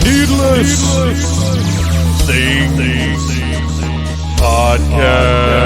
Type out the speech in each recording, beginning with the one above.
Needless Things Podcast.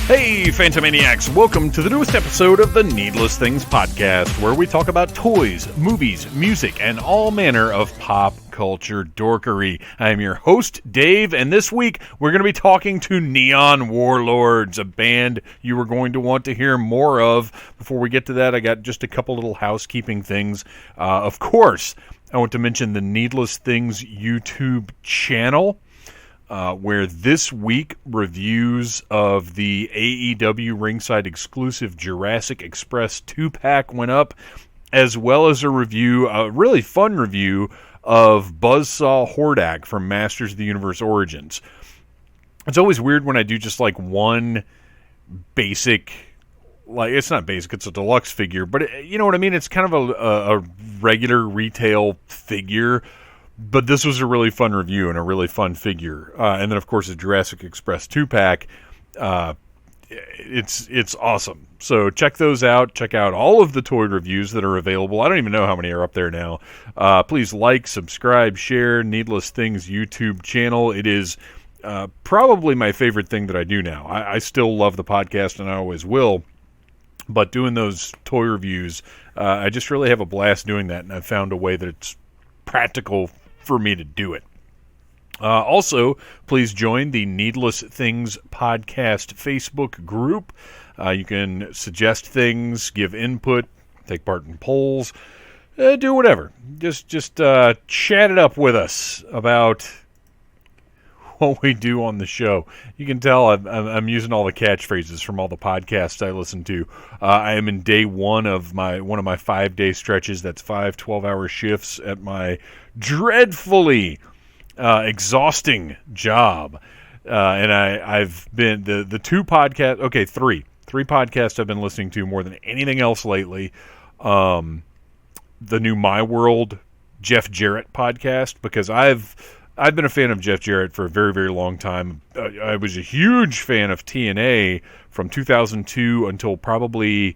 Hey, Phantomaniacs! Welcome to the newest episode of the Needless Things Podcast, where we talk about toys, movies, music, and all manner of pop culture dorkery. I am your host, Dave, and this week we're going to be talking to Neon Warlords, a band you are going to want to hear more of. Before we get to that, I got just a couple little housekeeping things. Of course, I want to mention the Needless Things YouTube channel, where this week reviews of the AEW ringside exclusive Jurassic Express 2-pack went up, as well as a really fun review of Buzzsaw Hordak from Masters of the Universe Origins. It's always weird when I do just like one basic, like it's not basic, it's a deluxe figure, but you know what I mean? It's kind of a regular retail figure. But this was a really fun review and a really fun figure. And then, of course, the Jurassic Express 2-pack. It's awesome. So check those out. Check out all of the toy reviews that are available. I don't even know how many are up there now. Please like, subscribe, share Needless Things YouTube channel. It is probably my favorite thing that I do now. I still love the podcast, and I always will. But doing those toy reviews, I just really have a blast doing that, and I've found a way that it's practical for me to do it. Also, please join the Needless Things Podcast Facebook group. You can suggest things, give input, take part in polls, do whatever. Just chat it up with us about what we do on the show. You can tell I'm using all the catchphrases from all the podcasts I listen to. I am in day one of one of my 5-day stretches. That's 5 12-hour shifts at my dreadfully exhausting job. And I've been the two podcasts. Okay, three podcasts I've been listening to more than anything else lately. The new My World Jeff Jarrett podcast, because I've been a fan of Jeff Jarrett for a very, very long time. I was a huge fan of TNA from 2002 until probably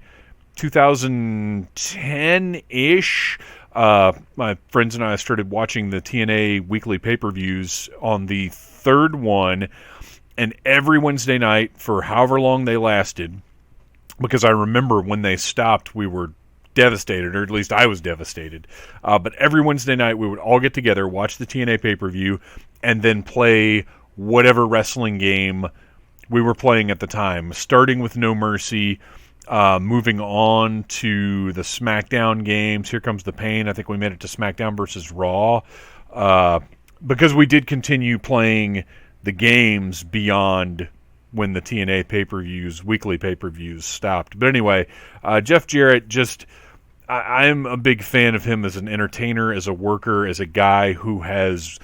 2010-ish. My friends and I started watching the TNA weekly pay-per-views on the third one, and every Wednesday night for however long they lasted, because I remember when they stopped, we were devastated, or at least I was devastated. But every Wednesday night we would all get together, watch the TNA pay-per-view, and then play whatever wrestling game we were playing at the time, starting with No Mercy, moving on to the SmackDown games. Here Comes the Pain. I think we made it to SmackDown versus Raw, because we did continue playing the games beyond when the TNA weekly pay-per-views stopped. But anyway, Jeff Jarrett, I'm a big fan of him as an entertainer, as a worker, as a guy who has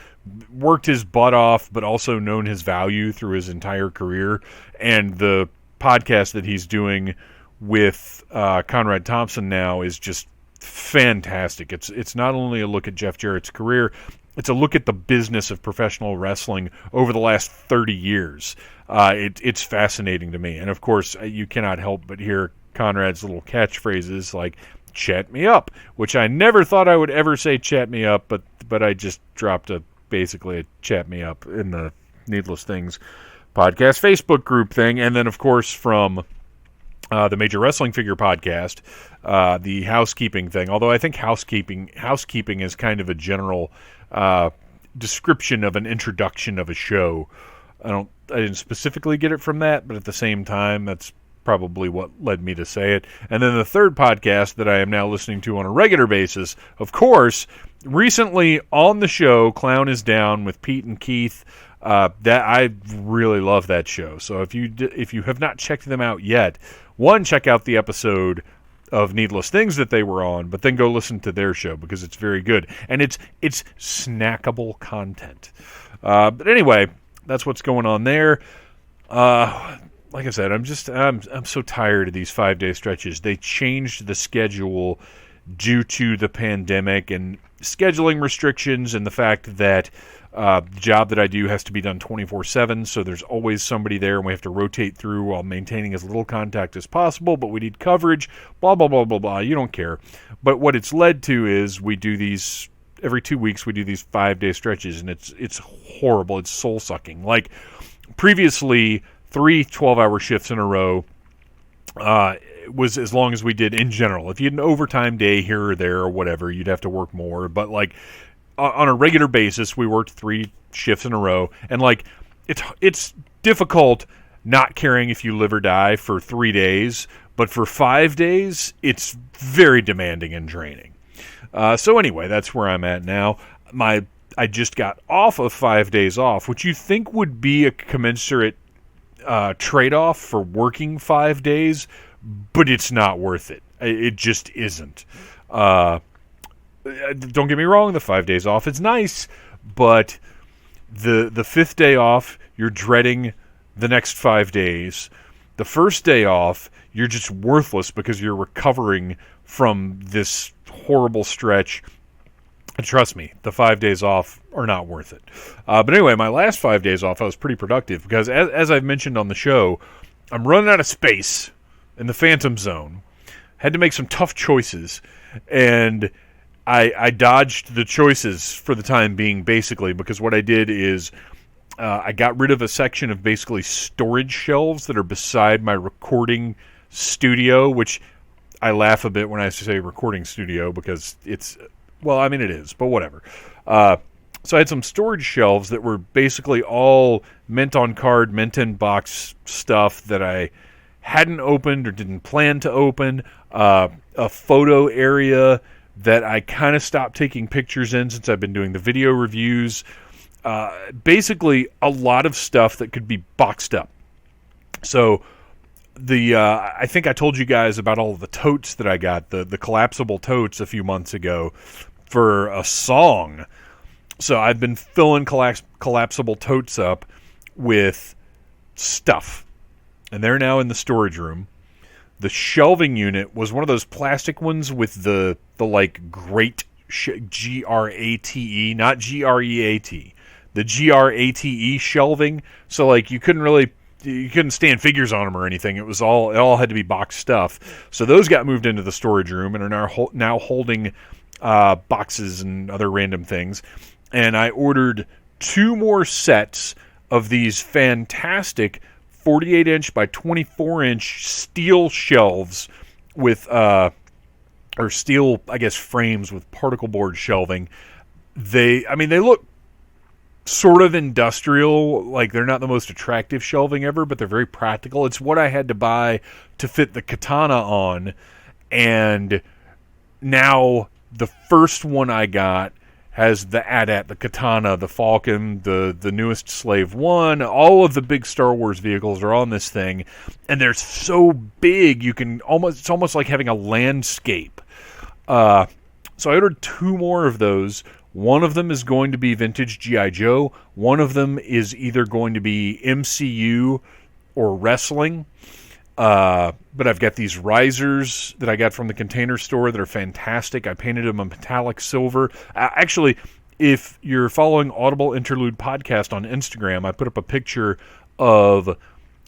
worked his butt off, but also known his value through his entire career. And the podcast that he's doing with Conrad Thompson now is just fantastic. It's not only a look at Jeff Jarrett's career, it's a look at the business of professional wrestling over the last 30 years. It's fascinating to me. And of course, you cannot help but hear Conrad's little catchphrases like "chat me up," which I never thought I would ever say "chat me up," but I just dropped basically a "chat me up" in the Needless Things Podcast Facebook group thing. And then, of course, from the Major Wrestling Figure Podcast, the housekeeping thing. Although I think housekeeping is kind of a general description of an introduction of a show. I didn't specifically get it from that, but at the same time, that's probably what led me to say it. And then the third podcast that I am now listening to on a regular basis, of course, recently on the show, Clown is Down with Pete and Keith. That I really love that show. So if you have not checked them out yet, one, check out the episode of Needless Things that they were on, but then go listen to their show because it's very good. And it's snackable content. But anyway, that's what's going on there. Like I said, I'm so tired of these 5-day stretches. They changed the schedule due to the pandemic and scheduling restrictions and the fact that the job that I do has to be done 24/7, so there's always somebody there, and we have to rotate through while maintaining as little contact as possible, but we need coverage, blah, blah, blah, blah, blah. You don't care. But what it's led to is we do these, every 2 weeks, we do these 5-day stretches, and it's horrible. It's soul-sucking. Like, previously, 3 12-hour shifts in a row was as long as we did in general. If you had an overtime day here or there or whatever, you'd have to work more, but, like, on a regular basis, we worked 3 shifts in a row, and like it's difficult not caring if you live or die for 3 days, but for 5 days, it's very demanding and draining. So anyway, that's where I'm at now. I just got off of 5 days off, which you think would be a commensurate trade-off for working 5 days, but it's not worth it. It just isn't. Don't get me wrong, the 5 days off is nice, but the 5th day off, you're dreading the next 5 days. The first day off, you're just worthless because you're recovering from this horrible stretch. And trust me, the 5 days off are not worth it. But anyway, my last 5 days off, I was pretty productive because, as I've mentioned on the show, I'm running out of space in the Phantom Zone. Had to make some tough choices, and I dodged the choices for the time being, basically, because what I did is I got rid of a section of basically storage shelves that are beside my recording studio, which I laugh a bit when I say recording studio because it's, well, I mean it is, but whatever. So I had some storage shelves that were basically all mint on card, mint in box stuff that I hadn't opened or didn't plan to open, a photo area that I kind of stopped taking pictures in since I've been doing the video reviews. Basically, a lot of stuff that could be boxed up. So, I think I told you guys about all of the totes that I got, the collapsible totes a few months ago for a song. So I've been filling collapsible totes up with stuff. And they're now in the storage room. The shelving unit was one of those plastic ones with the like grate, G-R-A-T-E, not G-R-E-A-T. The G-R-A-T-E shelving. So like you couldn't stand figures on them or anything. It all had to be boxed stuff. So those got moved into the storage room and are now holding boxes and other random things. And I ordered 2 more sets of these fantastic 48-inch by 24-inch steel shelves with, or steel, I guess, frames with particle board shelving. They look sort of industrial, like they're not the most attractive shelving ever, but they're very practical. It's what I had to buy to fit the katana on, and now the first one I got has the AT-AT, the Katana, the Falcon, the newest Slave 1. All of the big Star Wars vehicles are on this thing, and they're so big it's almost like having a landscape. So I ordered 2 more of those. One of them is going to be vintage G.I. Joe. One of them is either going to be MCU or wrestling. But I've got these risers that I got from the Container Store that are fantastic. I painted them a metallic silver. Actually, if you're following Audible Interlude Podcast on Instagram, I put up a picture of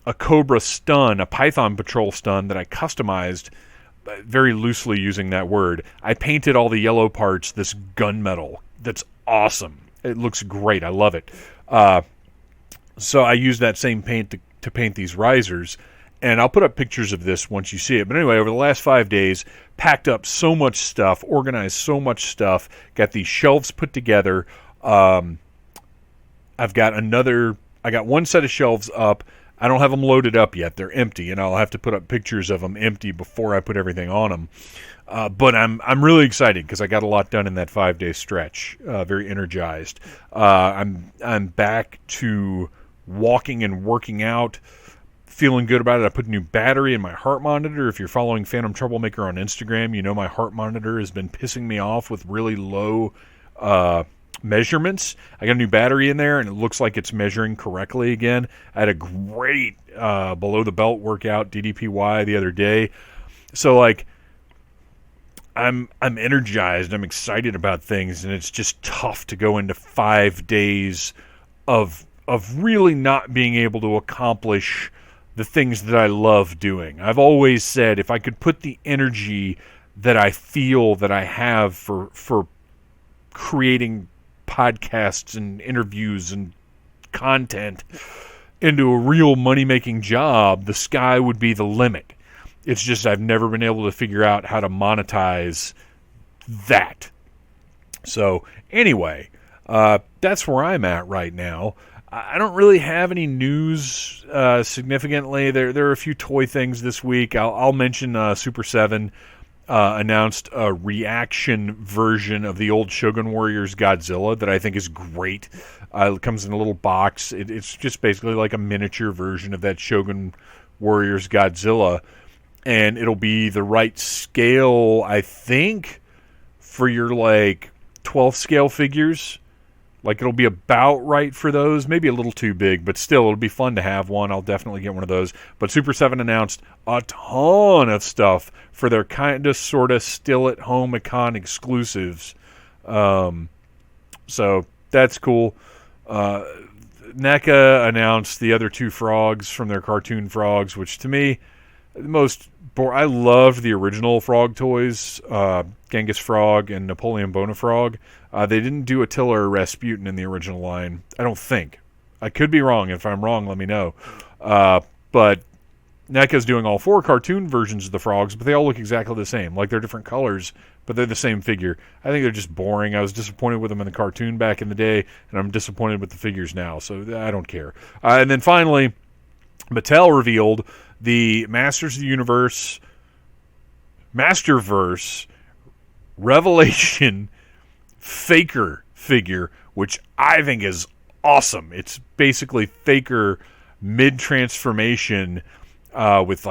a Cobra stun, a Python Patrol stun that I customized very loosely using that word. I painted all the yellow parts this gunmetal. That's awesome. It looks great. I love it. So I used that same paint to paint these risers. And I'll put up pictures of this once you see it. But anyway, over the last 5 days, packed up so much stuff, organized so much stuff, got these shelves put together. I got one set of shelves up. I don't have them loaded up yet. They're empty, and I'll have to put up pictures of them empty before I put everything on them. But I'm really excited because I got a lot done in that 5-day stretch. Very energized. I'm back to walking and working out. Feeling good about it. I put a new battery in my heart monitor. If you're following Phantom Troublemaker on Instagram, you know my heart monitor has been pissing me off with really low measurements. I got a new battery in there, and it looks like it's measuring correctly again. I had a great below-the-belt workout, DDPY, the other day. So, like, I'm energized. I'm excited about things, and it's just tough to go into 5 days of really not being able to accomplish the things that I love doing. I've always said if I could put the energy that I feel that I have for creating podcasts and interviews and content into a real money-making job, the sky would be the limit. It's just I've never been able to figure out how to monetize that. So anyway, that's where I'm at right now. I don't really have any news significantly. There are a few toy things this week. I'll mention Super 7 announced a reaction version of the old Shogun Warriors Godzilla that I think is great. It comes in a little box. It's just basically like a miniature version of that Shogun Warriors Godzilla. And it'll be the right scale, I think, for your, 12 scale figures. It'll be about right for those. Maybe a little too big, but still, it'll be fun to have one. I'll definitely get one of those. But Super 7 announced a ton of stuff for their kind of, sort of, still-at-home icon exclusives. So, that's cool. NECA announced the other two frogs from their cartoon frogs, which, to me, I loved the original frog toys, Genghis Frog and Napoleon Bonafrog. They didn't do Attila or Rasputin in the original line, I don't think. I could be wrong. If I'm wrong, let me know. But NECA's doing all 4 cartoon versions of the frogs, but they all look exactly the same. They're different colors, but they're the same figure. I think they're just boring. I was disappointed with them in the cartoon back in the day, and I'm disappointed with the figures now, so I don't care. And then finally, Mattel revealed the Masters of the Universe, Masterverse, Revelation Faker figure, which I think is awesome. It's basically Faker mid-transformation with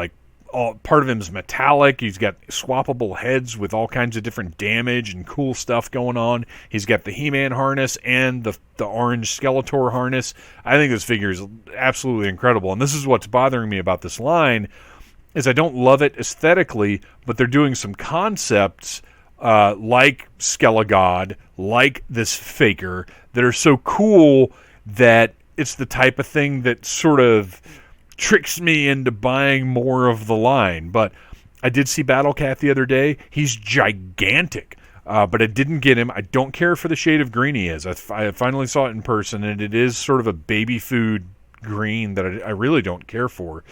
part of him is metallic. He's got swappable heads with all kinds of different damage and cool stuff going on. He's got the He-Man harness and the orange Skeletor harness. I think this figure is absolutely incredible. And this is what's bothering me about this line, is I don't love it aesthetically, but they're doing some concepts like Skelegod, like this Faker, that are so cool that it's the type of thing that sort of tricks me into buying more of the line. But I did see Battle Cat the other day. He's gigantic, but I didn't get him. I don't care for the shade of green he is. I finally saw it in person, and it is sort of a baby food green that I really don't care for.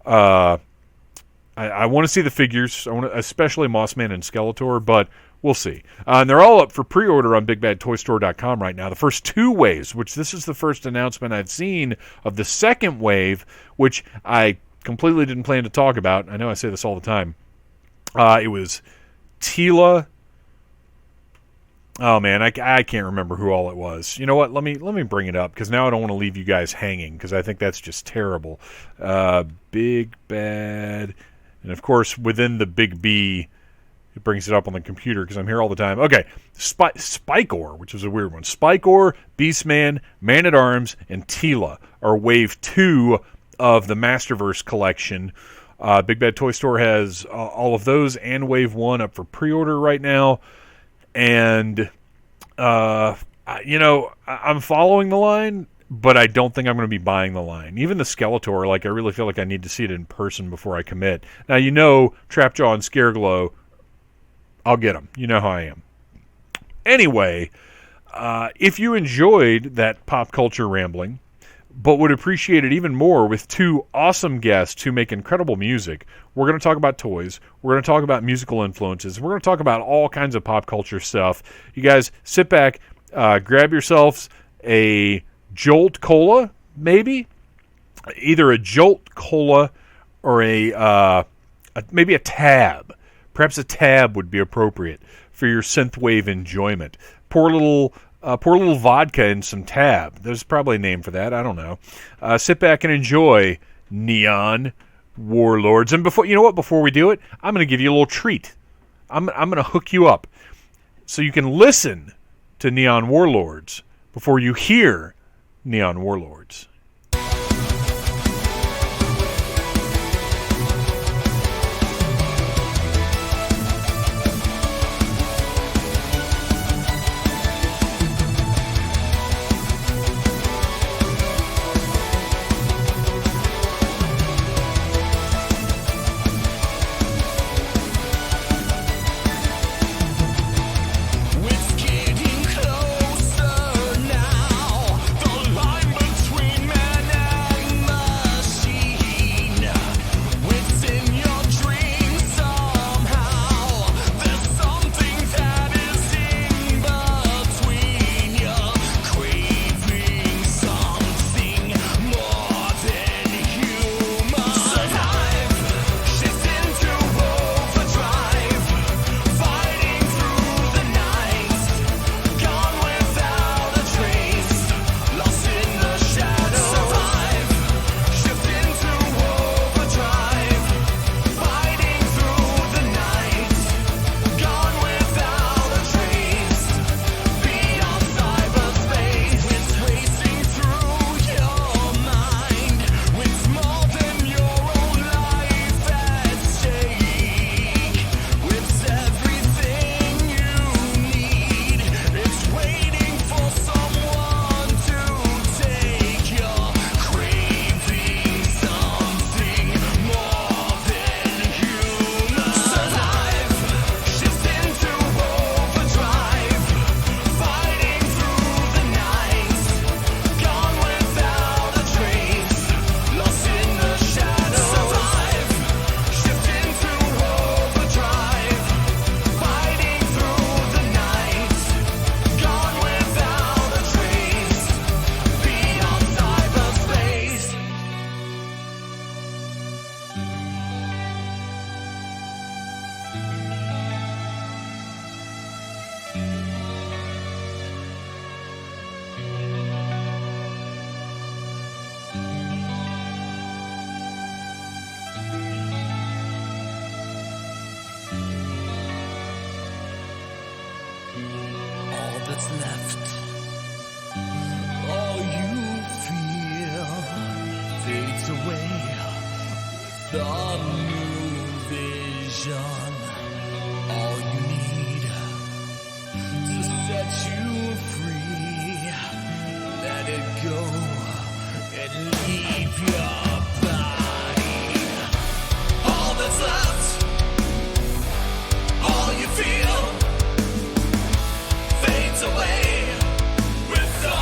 I want to see the figures, especially Mossman and Skeletor, but we'll see. And they're all up for pre-order on BigBadToyStore.com right now. The first 2 waves, which this is the first announcement I've seen of the second wave, which I completely didn't plan to talk about. I know I say this all the time. It was Tila. Oh man, I can't remember who all it was. You know what? Let me bring it up, because now I don't want to leave you guys hanging, because I think that's just terrible. Big Bad, and of course within the Big B, it brings it up on the computer because I'm here all the time. Okay, Spikor, which is a weird one. Spikor, Beastman, Man-at-Arms, and Tila are Wave 2 of the Masterverse collection. Big Bad Toy Store has all of those and Wave 1 up for pre-order right now. And, I'm following the line, but I don't think I'm going to be buying the line. Even the Skeletor, I really feel like I need to see it in person before I commit. Now, Trapjaw and Scareglow, I'll get them. You know how I am. Anyway, if you enjoyed that pop culture rambling, but would appreciate it even more with 2 awesome guests who make incredible music, we're going to talk about toys. We're going to talk about musical influences. We're going to talk about all kinds of pop culture stuff. You guys sit back, grab yourselves a Jolt Cola, maybe. Either a Jolt Cola or maybe a Tab. Perhaps a Tab would be appropriate for your synthwave enjoyment. Pour a little vodka in some Tab. There's probably a name for that. I don't know. Sit back and enjoy Neon Warlords. And before we do it, I'm going to give you a little treat. I'm going to hook you up so you can listen to Neon Warlords before you hear Neon Warlords. The new vision, all you need to set you free. Let it go and leave your body. All that's left, all you feel, fades away with the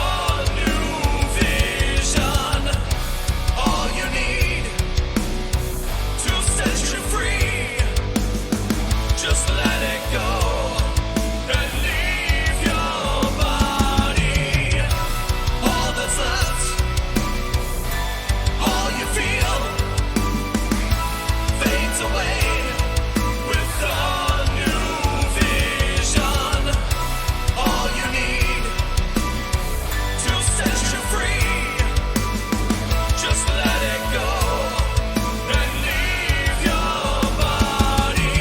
new vision. All you need to set you free. Just let it go and leave your body. All that's left, all you feel, fades away with the new vision. All you need to set you free. Just let it go and leave your body.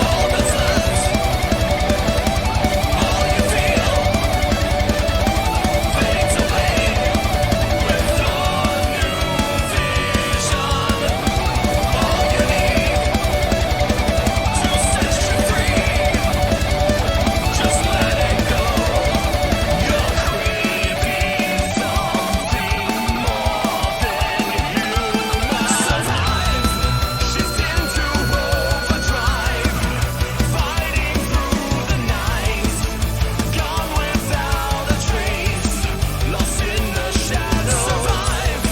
All that's left, all you feel, fades away with the new vision. All you need to set you free. Just let it go. You're craving something more than human. Survive, shift into overdrive, fighting through the night, gone without a trace, lost in the shadows. Survive,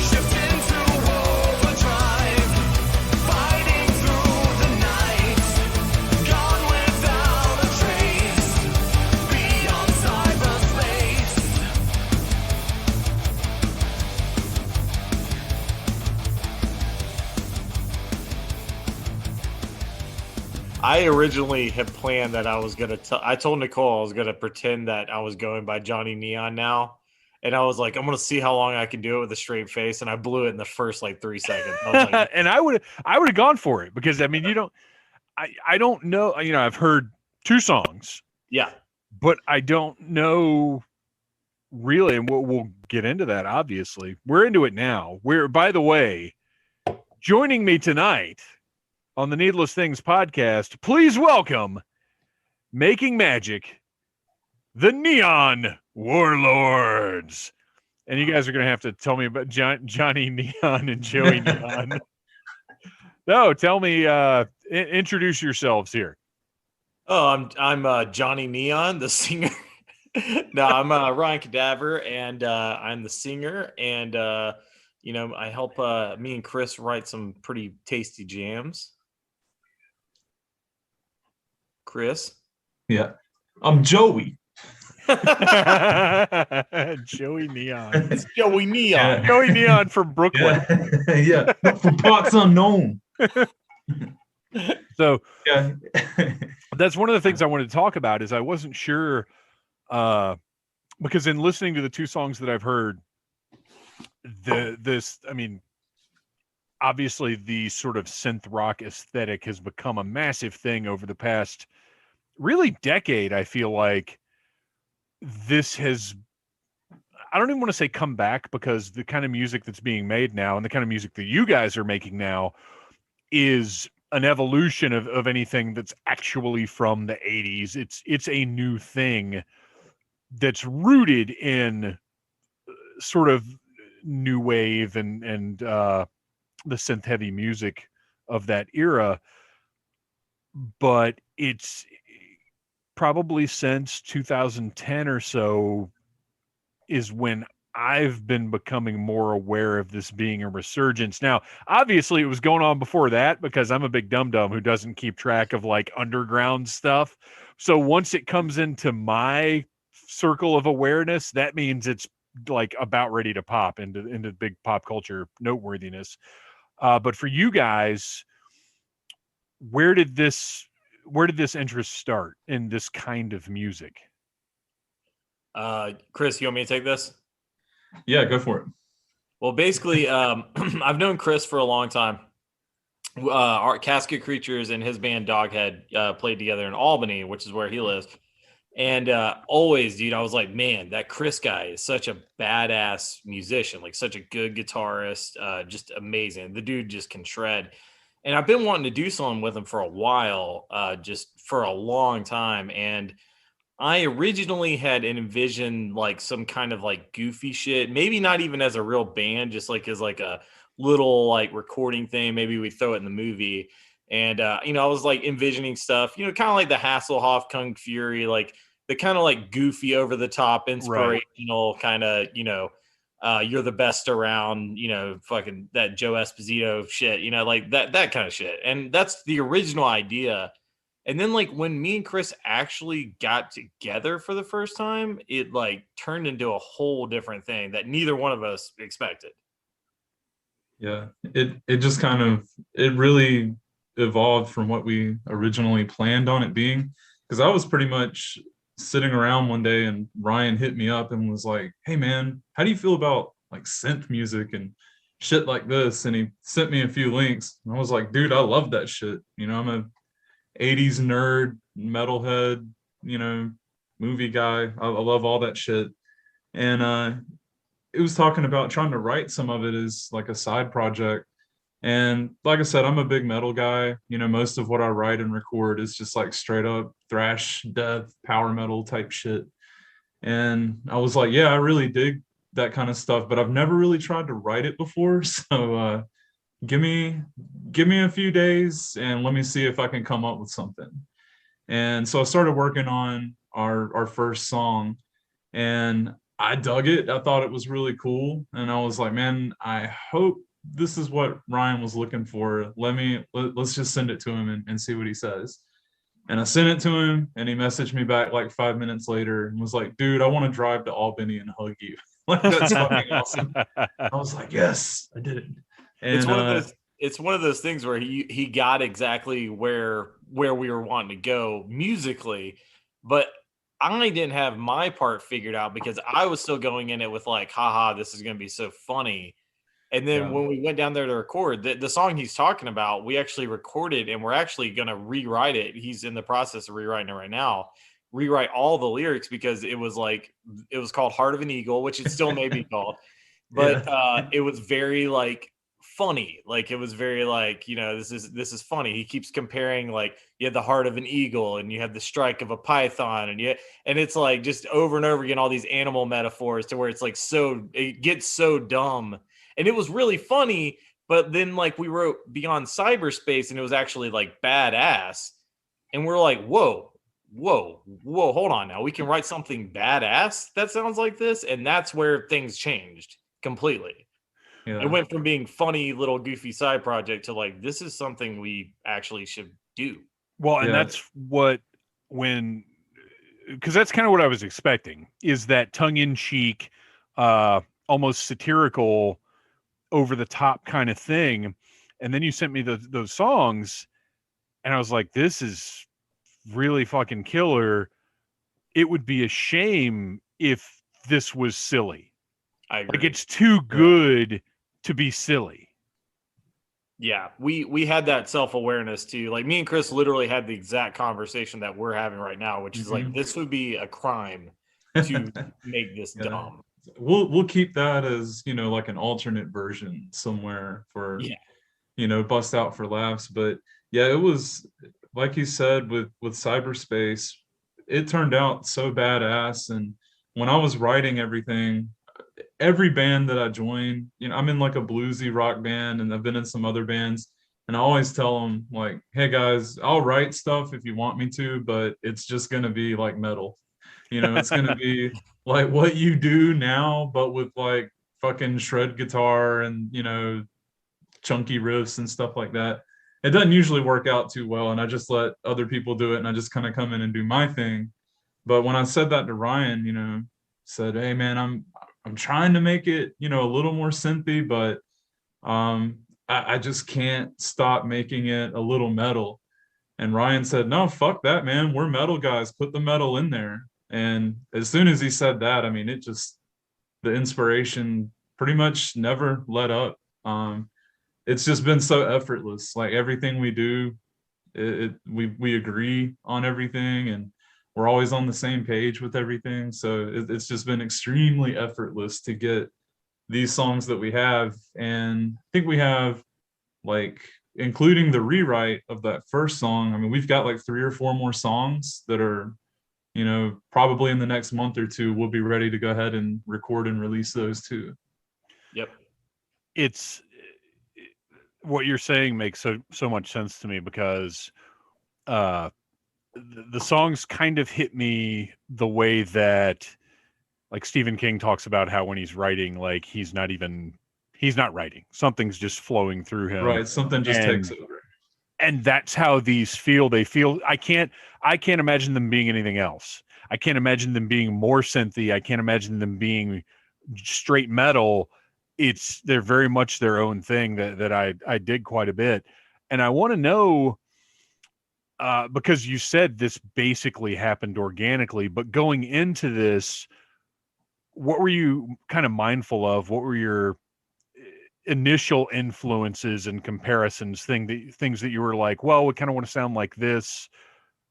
shift into overdrive, fighting through the night, gone without a trace, beyond cyberspace. I originally had planned that I was gonna. I told Nicole I was gonna pretend that I was going by Johnny Neon now, and I was like, I'm gonna see how long I can do it with a straight face, and I blew it in the first like 3 seconds. I was like, And I would have gone for it because I mean, I don't know, I've heard 2 songs, yeah, but I don't know really, and we'll get into that. Obviously, we're into it now. By the way, joining me tonight on the Needless Things podcast, please welcome Making Magic, the Neon Warlords. And you guys are going to have to tell me about Johnny Neon and Joey Neon. No, tell me, introduce yourselves here. oh, I'm Johnny Neon, the singer. No, I'm Ryan Cadaver, and I'm the singer, and I help me and Chris write some pretty tasty jams. Chris. Yeah. I'm Joey. Joey Neon. It's Joey Neon. Yeah. Joey Neon from Brooklyn. Yeah. From parts unknown. So Yeah. that's one of the things I wanted to talk about is I wasn't sure because in listening to the 2 songs that I've heard, obviously the sort of synth rock aesthetic has become a massive thing over the past really decade. I feel like this has, I don't even want to say come back, because the kind of music that's being made now and the kind of music that you guys are making now is an evolution of anything that's actually from the 80s. It's a new thing that's rooted in sort of new wave and the synth heavy music of that era, but it's probably since 2010 or so is when I've been becoming more aware of this being a resurgence. Now, obviously it was going on before that because I'm a big dum-dum who doesn't keep track of like underground stuff. So once it comes into my circle of awareness, that means it's like about ready to pop into big pop culture noteworthiness. But for you guys, where did this where did this interest start in this kind of music? Chris, you want me to take this? Yeah, go for it. Well, basically, I've known Chris for a long time. Our Casket Creatures and his band Doghead played together in Albany, which is where he lives. And always, dude, I was like, man, that Chris guy is such a badass musician, like such a good guitarist, just amazing. The dude just can shred. And I've been wanting to do something with him for a while, just for a long time. And I originally had envisioned like some kind of like goofy shit, maybe not even as a real band, just like as like a little like recording thing. Maybe we throw it in the movie. And I was like envisioning stuff, kind of like the Hasselhoff Kung Fury, like the kind of like goofy, over the top, inspirational kind of, you're the best around, fucking that Joe Esposito shit, like that kind of shit. And that's the original idea. And then like when me and Chris actually got together for the first time, it like turned into a whole different thing that neither one of us expected. Yeah, it just kind of, it really evolved from what we originally planned on it being. Because I was pretty much sitting around one day and Ryan hit me up and was like, "Hey man, how do you feel about like synth music and shit like this?" And he sent me a few links. And I was like, "Dude, I love that shit. I'm a 80s nerd, metalhead, movie guy. I love all that shit." And it was talking about trying to write some of it as like a side project. And like I said, I'm a big metal guy. Most of what I write and record is just like straight up thrash, death, power metal type shit. And I was like, yeah, I really dig that kind of stuff, but I've never really tried to write it before. So give me a few days and let me see if I can come up with something. And so I started working on our first song, and I dug it. I thought it was really cool. And I was like, man, I hope this is what Ryan was looking for. Let's just send it to him and see what he says. And I sent it to him, and he messaged me back like 5 minutes later and was like, "Dude, I want to drive to Albany and hug you." Like, that's fucking awesome. I was like, yes, I did it. And It's one of those things where he got exactly where we were wanting to go musically, but I didn't have my part figured out because I was still going in it with like, haha, this is going to be so funny. And then when we went down there to record, the song he's talking about, we actually recorded and we're actually going to rewrite it. He's in the process of rewriting it right now. Rewrite all the lyrics because it was called Heart of an Eagle, which it still may be called. But it was very like funny. Like it was very like, this is funny. He keeps comparing like you had the heart of an eagle and you have the strike of a python and it's like just over and over again all these animal metaphors to where it's like it gets so dumb. And it was really funny, but then like we wrote Beyond Cyberspace and it was actually like badass. And we're like, whoa, hold on now. We can write something badass that sounds like this. And that's where things changed completely. yeah. It went from being funny little goofy side project to like, this is something we actually should do. Well, and Yeah. that's because that's kind of what I was expecting, is that tongue-in-cheek, almost satirical, over the top kind of thing. And then you sent me those songs and I was like, this is really fucking killer. It would be a shame if this was silly. I agree. Like it's too good to be silly. Yeah, we had that self-awareness too. Like me and Chris literally had the exact conversation that we're having right now, which is like, this would be a crime to make this dumb. We'll keep that as like an alternate version somewhere for bust out for laughs. But yeah, it was like you said with cyberspace, it turned out so badass. And when I was writing everything, every band that I joined, I'm in like a bluesy rock band and I've been in some other bands, and I always tell them like, hey guys, I'll write stuff if you want me to, but it's just gonna be like metal. It's gonna be like what you do now, but with like fucking shred guitar and chunky riffs and stuff like that. It doesn't usually work out too well, and I just let other people do it, and I just kind of come in and do my thing. But when I said that to Ryan, said, hey man, I'm trying to make it a little more synthy, but I just can't stop making it a little metal. And Ryan said, "No, fuck that, man. We're metal guys. Put the metal in there." And as soon as he said that, I mean, it just the inspiration pretty much never let up. It's just been so effortless. Like everything we do, we agree on everything, and we're always on the same page with everything. So it's just been extremely effortless to get these songs that we have. And I think we have, like, including the rewrite of that first song, I mean, we've got like 3 or 4 more songs that are, probably in the next month or two, we'll be ready to go ahead and record and release those too. Yep. It's what you're saying makes so much sense to me because uh the songs kind of hit me the way that like Stephen King talks about how when he's writing, like he's not writing. Something's just flowing through him. Right. Something just takes And over. and that's how these feel. They feel I can't imagine them being anything else. I can't imagine them being more synthy. I can't imagine them being straight metal. They're very much their own thing that I dig quite a bit. And I want to know because you said this basically happened organically, but going into this, what were you kind of mindful of? What were your initial influences and comparisons, things that you were like, well, we kind of want to sound like this?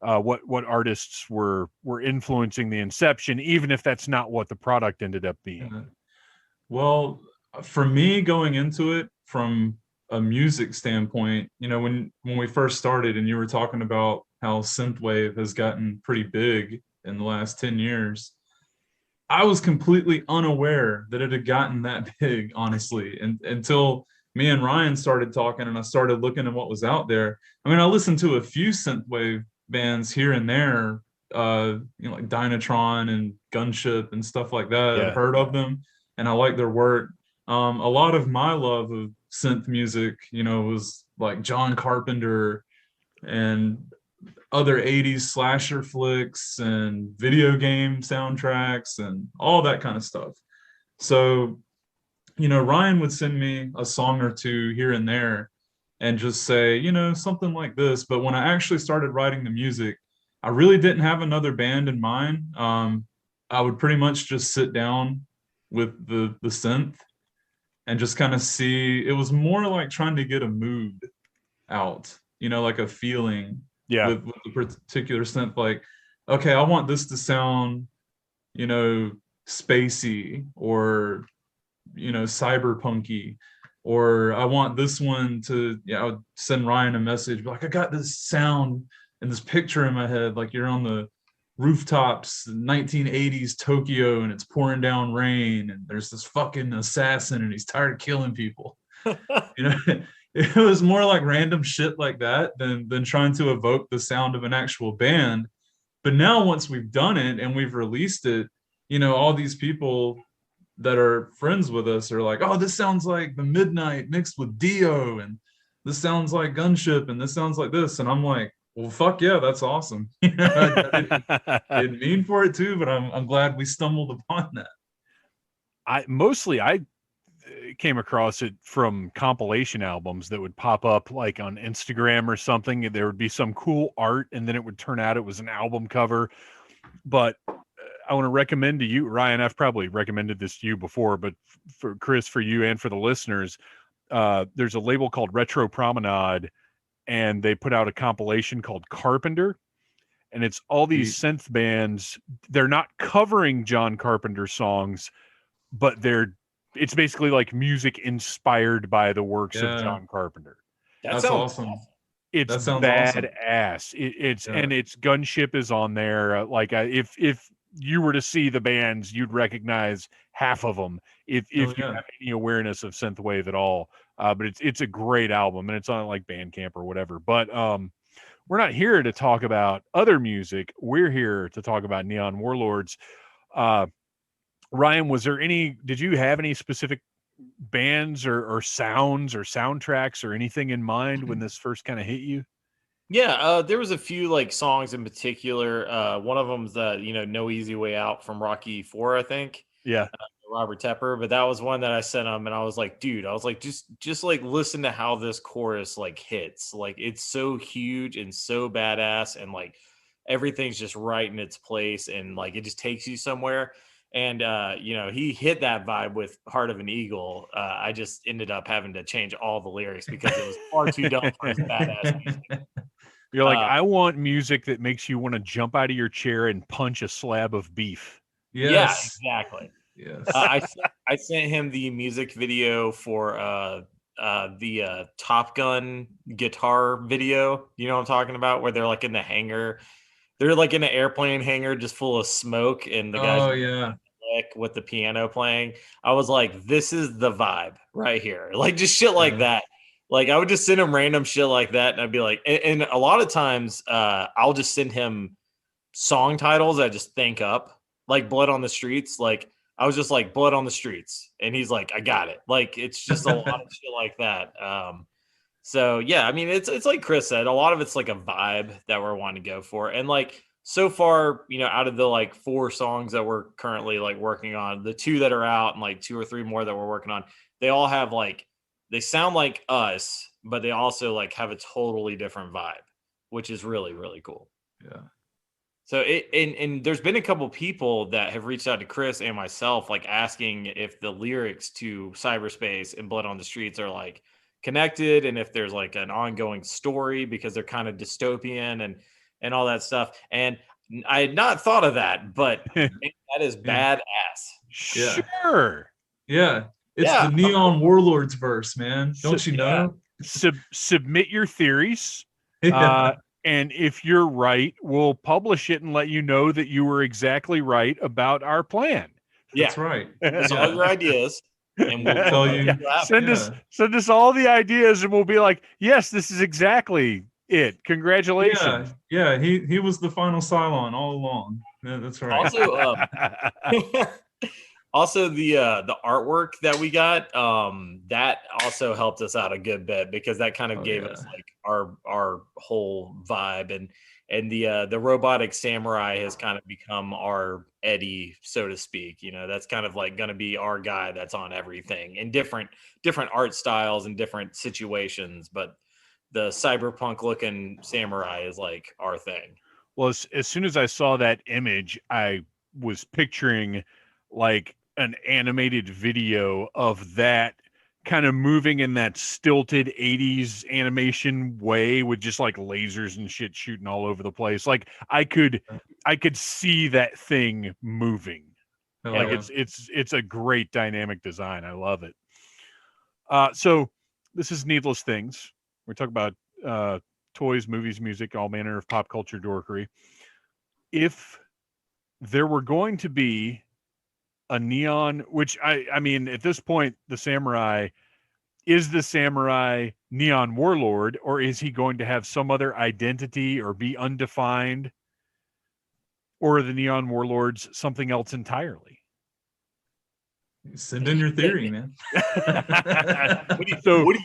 What artists were influencing the inception, even if that's not what the product ended up being? Yeah. Well, for me, going into it from a music standpoint, when we first started and you were talking about how synthwave has gotten pretty big in the last 10 years, I was completely unaware that it had gotten that big, honestly, and until me and Ryan started talking and I started looking at what was out there. I mean, I listened to a few synthwave bands here and there, like Dynatron and Gunship and stuff like that. I've Yeah. heard of them and I like their work. A lot of my love of synth music, was like John Carpenter and other 80s slasher flicks and video game soundtracks and all that kind of stuff. So, Ryan would send me a song or two here and there and just say, something like this. But when I actually started writing the music, I really didn't have another band in mind. I would pretty much just sit down with the synth and just kind of see. It was more like trying to get a mood out, like a feeling Yeah. with the particular synth. Like, okay, I want this to sound, spacey or, cyberpunky, or I want this one to, I would send Ryan a message, like, I got this sound and this picture in my head, like you're on the rooftops, 1980s Tokyo, and it's pouring down rain, and there's this fucking assassin, and he's tired of killing people. It was more like random shit like that than trying to evoke the sound of an actual band. But now, once we've done it and we've released it, all these people that are friends with us are like, oh, this sounds like the Midnight mixed with Dio, and this sounds like Gunship, and this sounds like this. And I'm like, well, fuck yeah, that's awesome. I didn't mean for it to, but I'm glad we stumbled upon that. I came across it from compilation albums that would pop up like on Instagram or something. There would be some cool art, and then it would turn out it was an album cover. But I want to recommend to you, Ryan, I've probably recommended this to you before, but for Chris, for you and for the listeners, there's a label called Retro Promenade, and they put out a compilation called Carpenter, and it's all these synth bands. They're not covering John Carpenter songs, but it's basically like music inspired by the works of John Carpenter. That's awesome. It's that sounds awesome. badass. And it's Gunship is on there. If you were to see the bands, you'd recognize half of them if you have any awareness of synthwave at all. But it's a great album, and it's on like Bandcamp or whatever. But we're not here to talk about other music. We're here to talk about Neon Warlords. Ryan, did you have any specific bands or sounds or soundtracks or anything in mind when this first kind of hit you? Yeah, there was a few like songs in particular. One of them's No Easy Way Out from Rocky IV, I think. Yeah. Robert Tepper, but that was one that I sent him, and I was like, dude, I was like, just like listen to how this chorus like hits. Like it's so huge and so badass, and like everything's just right in its place, and like it just takes you somewhere. And he hit that vibe with Heart of an Eagle. I just ended up having to change all the lyrics because it was far too dumb for his badass music. You're like, I want music that makes you want to jump out of your chair and punch a slab of beef. Yeah, Yes. exactly. Yes. I sent him the music video for the Top Gun guitar video. You know what I'm talking about? Where they're like in the hangar. They're like in an airplane hangar just full of smoke, and the guys Oh yeah. with the piano playing. I was like, this is the vibe right here. Like just shit like Yeah. that. Like I would just send him random shit like that, and I'd be like, and a lot of times I'll just send him song titles I just think up, like Blood on the Streets. Like I was just like Blood on the Streets, and he's like, I got it. Like it's just a lot of shit like that. So yeah, I mean it's like Chris said, a lot of it's like a vibe that we're wanting to go for. And like so far, out of the like 4 songs that we're currently like working on, the 2 that are out and like 2 or 3 more that we're working on, they all have like they sound like us, but they also like have a totally different vibe, which is really, really cool. Yeah. So and there's been a couple people that have reached out to Chris and myself, like asking if the lyrics to Cyberspace and Blood on the Streets are like connected, and if there's like an ongoing story because they're kind of dystopian and all that stuff. And I had not thought of that, but man, that is badass. Yeah. Sure. Yeah. It's Yeah. the Neon Warlords verse, man. Don't you Yeah. know? Submit your theories. Yeah. And if you're right, we'll publish it and let you know that you were exactly right about our plan. That's right. That's all your ideas, and we'll Tell you. Send us all the ideas, and we'll be like, yes, this is exactly it. Congratulations. Yeah. He was the final Cylon all along. Yeah, that's right. Also, also the artwork that we got, that also helped us out a good bit because that kind of gave us like our whole vibe, and the robotic samurai has kind of become our Eddie, so to speak. That's kind of like going to be our guy that's on everything in different art styles and different situations, but the cyberpunk looking samurai is like our thing. Well, as soon as I saw that image, I was picturing like an animated video of that kind of moving in that stilted 80s animation way with just like lasers and shit shooting all over the place. Like I could see that thing moving. Like it's a great dynamic design. I love it. So this is Needless Things. We're talking about toys, movies, music, all manner of pop culture dorkery. If there were going to be a neon, which I mean, at this point, the samurai Neon Warlord, or is he going to have some other identity or be undefined? Or are the Neon Warlords something else entirely? Send in your theory, man. What do you think? What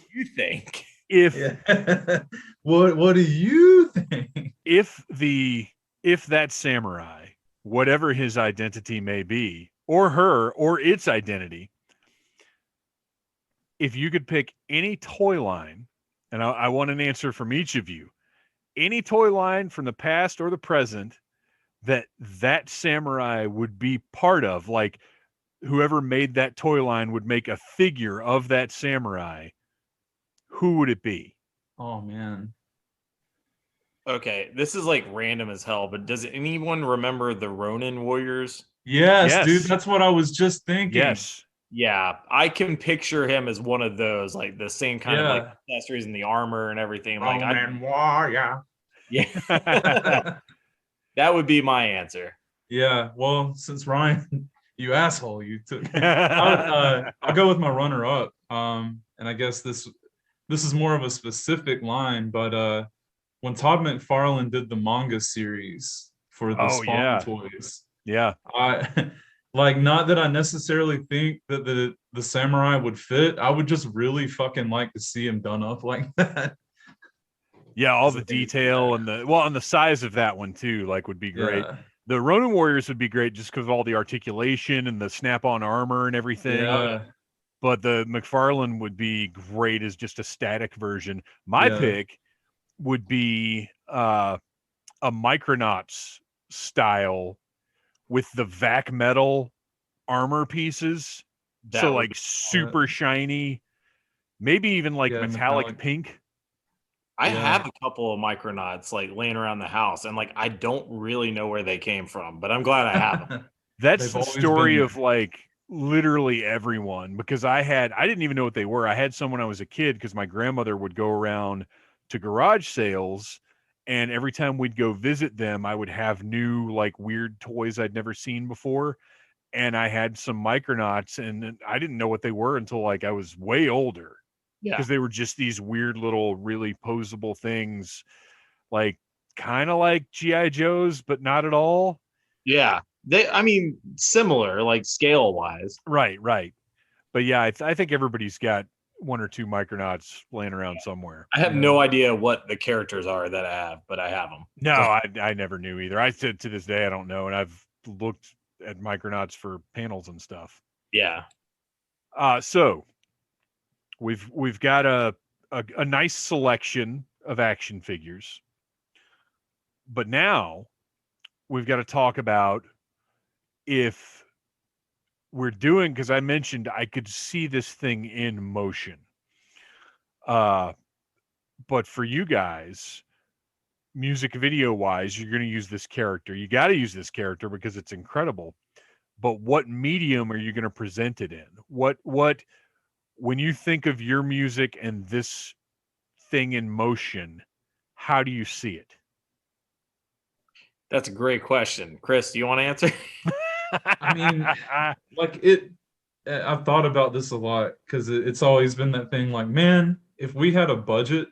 do you think? If that samurai, whatever his identity may be, or her, or its identity, if you could pick any toy line, and I want an answer from each of you, any toy line from the past or the present that samurai would be part of, like whoever made that toy line would make a figure of that samurai, who would it be? Oh man. Okay, this is like random as hell, but does anyone remember the Ronin Warriors? Yes, dude, that's what I was just thinking. Yes. Yeah, I can picture him as one of those, like the same kind of like accessories and the armor and everything. Like Warrior. Yeah. That would be my answer. Yeah, well, since Ryan, you asshole, you took. I'll go with my runner-up. And I guess this is more of a specific line, but when Todd McFarlane did the manga series for the Spawn toys, I like, not that I necessarily think that the samurai would fit. I would just really fucking like to see him done up like that. Yeah, all the detail and the size of that one too, like, would be great. The Ronin Warriors would be great just because of all the articulation and the snap-on armor and everything. Yeah. But the McFarlane would be great as just a static version. My pick would be a Micronauts style with the vac metal armor pieces. That So would like super shiny, maybe even like metallic pink. I have a couple of Micronauts like laying around the house, and like I don't really know where they came from, but I'm glad I have them. That's They've the always story been of like literally everyone, because I didn't even know what they were. I had some when I was a kid because my grandmother would go around to garage sales, and every time we'd go visit them, I would have new like weird toys I'd never seen before. And I had some Micronauts, and I didn't know what they were until like I was way older. Yeah. Because they were just these weird little really posable things, like kind of like GI Joes, but not at all. Yeah. I mean, similar, like scale wise. Right. But yeah, I think everybody's got one or two Micronauts laying around somewhere. I have no idea what the characters are that I have, but I have them. No, I never knew either. I said to this day I don't know, and I've looked at Micronauts for panels and stuff. Yeah. So we've got a nice selection of action figures, but now we've got to talk about if we're doing, because I mentioned I could see this thing in motion. But for you guys, music video wise, you're going to use this character. You got to use this character because it's incredible. But what medium are you going to present it in? What when you think of your music and this thing in motion, how do you see it? That's a great question. Chris, do you want to answer? I mean, like I've thought about this a lot because it's always been that thing like, man, if we had a budget,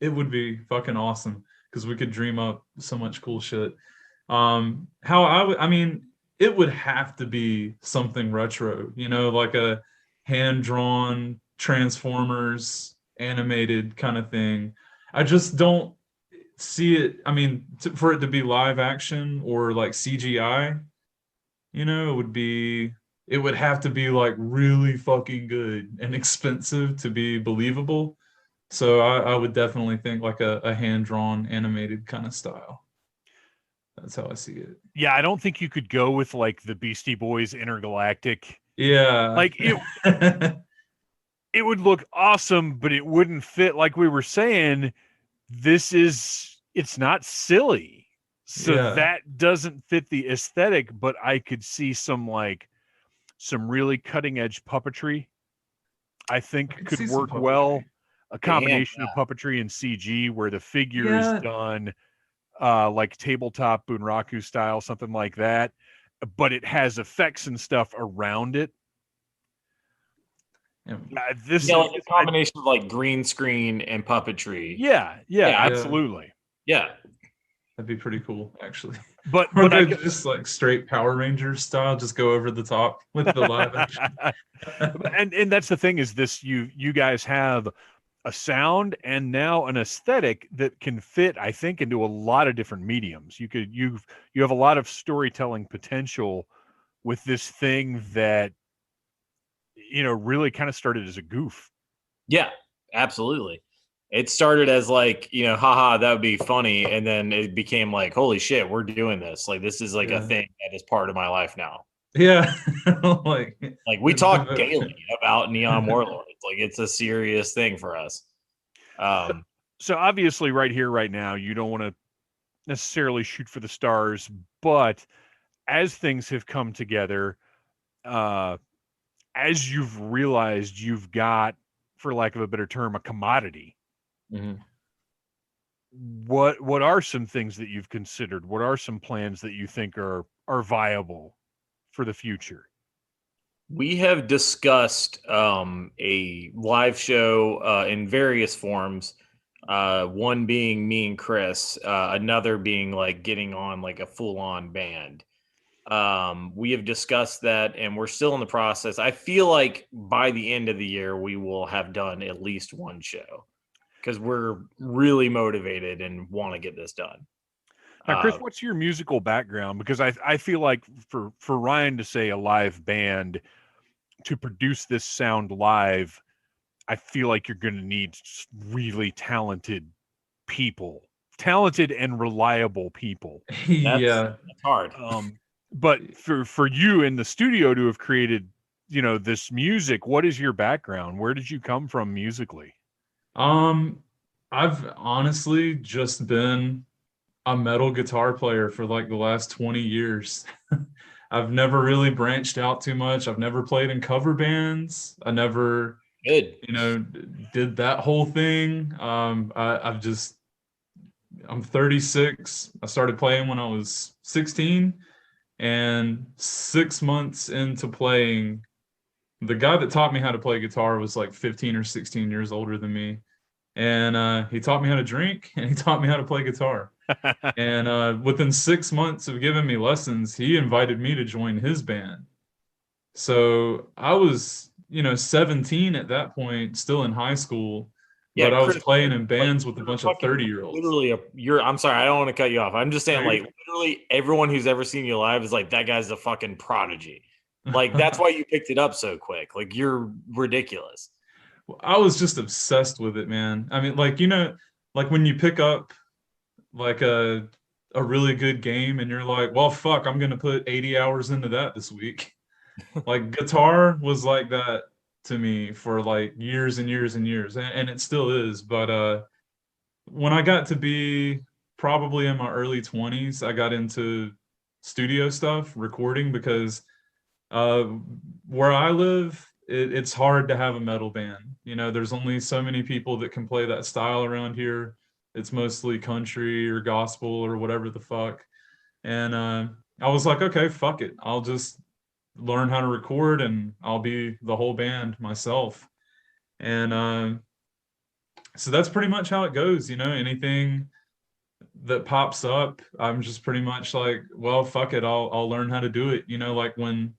it would be fucking awesome because we could dream up so much cool shit. I mean, it would have to be something retro, like a hand-drawn Transformers animated kind of thing. I just don't see it. I mean, for it to be live action or like CGI, it would have to be like really fucking good and expensive to be believable. So I would definitely think like a hand-drawn animated kind of style. That's how I see it. Yeah, I don't think you could go with like the Beastie Boys Intergalactic. Yeah. Like it would look awesome, but it wouldn't fit. Like we were saying, it's not silly. So that doesn't fit the aesthetic, but I could see some really cutting edge puppetry. I think could work well. A combination of puppetry and CG where the figure is done like tabletop Bunraku style, something like that, but it has effects and stuff around it. Like a combination of like green screen and puppetry. Yeah, absolutely. Yeah. That'd be pretty cool, actually. But I could just like straight Power Rangers style, just go over the top with the live action. and that's the thing is this: you guys have a sound and now an aesthetic that can fit, I think, into a lot of different mediums. You have a lot of storytelling potential with this thing that really kind of started as a goof. Yeah, absolutely. It started as like, haha, that would be funny. And then it became like, holy shit, we're doing this. Like, this is like a thing that is part of my life now. Yeah. like we talk daily about Neon Warlords. Like, it's a serious thing for us. So obviously right here, right now, you don't want to necessarily shoot for the stars, but as things have come together, as you've realized you've got, for lack of a better term, a commodity. Mm-hmm. What are some things that you've considered? What are some plans that you think are viable for the future? We have discussed a live show in various forms. One being me and Chris, another being like getting on like a full-on band. We have discussed that, and we're still in the process. I feel like by the end of the year, we will have done at least one show because we're really motivated and want to get this done. Now, Chris, what's your musical background? Because I feel like for Ryan to say a live band to produce this sound live, I feel like you're going to need really talented people, talented and reliable people. Yeah. That's hard. But for you in the studio to have created, this music, what is your background? Where did you come from musically? I've honestly just been a metal guitar player for like the last 20 years. I've never really branched out too much. I've never played in cover bands. I never, Good. did that whole thing. I'm 36. I started playing when I was 16, and 6 months into playing, the guy that taught me how to play guitar was like 15 or 16 years older than me. And he taught me how to drink and he taught me how to play guitar. And within 6 months of giving me lessons, he invited me to join his band. So I was, 17 at that point, still in high school, Yeah, but I was Chris, playing in bands with a you're bunch of fucking 30-year-olds. Literally, I'm sorry, I don't want to cut you off. I'm just saying, No, you're like, literally everyone who's ever seen you live is like, that guy's a fucking prodigy. Like, that's why you picked it up so quick. Like, you're ridiculous. I was just obsessed with it, man. I mean, like, like when you pick up like a really good game and you're like, well, fuck, I'm gonna put 80 hours into that this week. Like guitar was like that to me for like years and years and years, and it still is. But when I got to be probably in my early 20s, I got into studio stuff, recording, because uh, where I live, it's hard to have a metal band. There's only so many people that can play that style around here. It's mostly country or gospel or whatever the fuck. And I was like, okay, fuck it. I'll just learn how to record and I'll be the whole band myself. And so that's pretty much how it goes. Anything that pops up, I'm just pretty much like, well, fuck it. I'll learn how to do it. Like when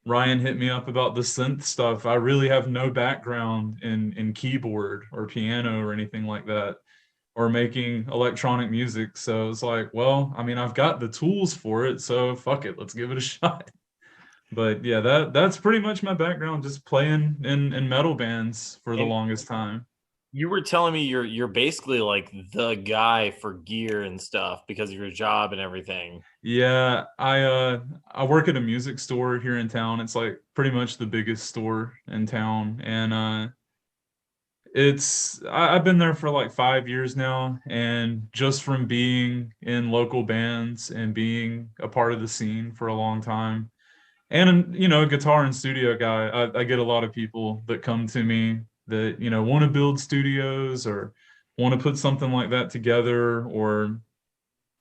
Ryan hit me up about the synth stuff, I really have no background in keyboard or piano or anything like that, or making electronic music. So it's like, well, I mean, I've got the tools for it, so fuck it, let's give it a shot. But yeah, that's pretty much my background, just playing in metal bands for the longest time. You were telling me you're basically like the guy for gear and stuff because of your job and everything. Yeah, I work at a music store here in town. It's like pretty much the biggest store in town, and I've been there for like 5 years now, and just from being in local bands and being a part of the scene for a long time, and a guitar and studio guy, I get a lot of people that come to me that want to build studios or want to put something like that together. Or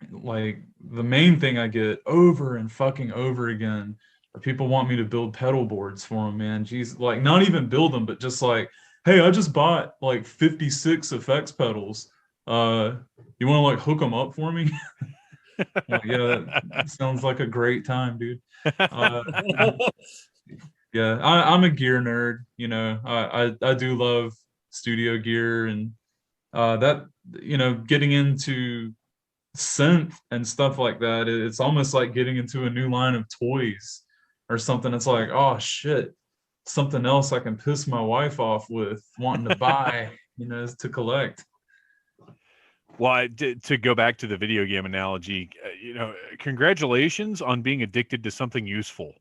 like the main thing I get over and fucking over again are people want me to build pedal boards for them, man. Jeez, like not even build them, but just like, hey, I just bought like 56 effects pedals. You want to like hook them up for me? Like, yeah, that sounds like a great time, dude. Uh, yeah, I'm a gear nerd. I do love studio gear, and that getting into synth and stuff like that. It's almost like getting into a new line of toys or something. It's like, oh shit, something else I can piss my wife off with wanting to buy, to collect. Well, to go back to the video game analogy, congratulations on being addicted to something useful.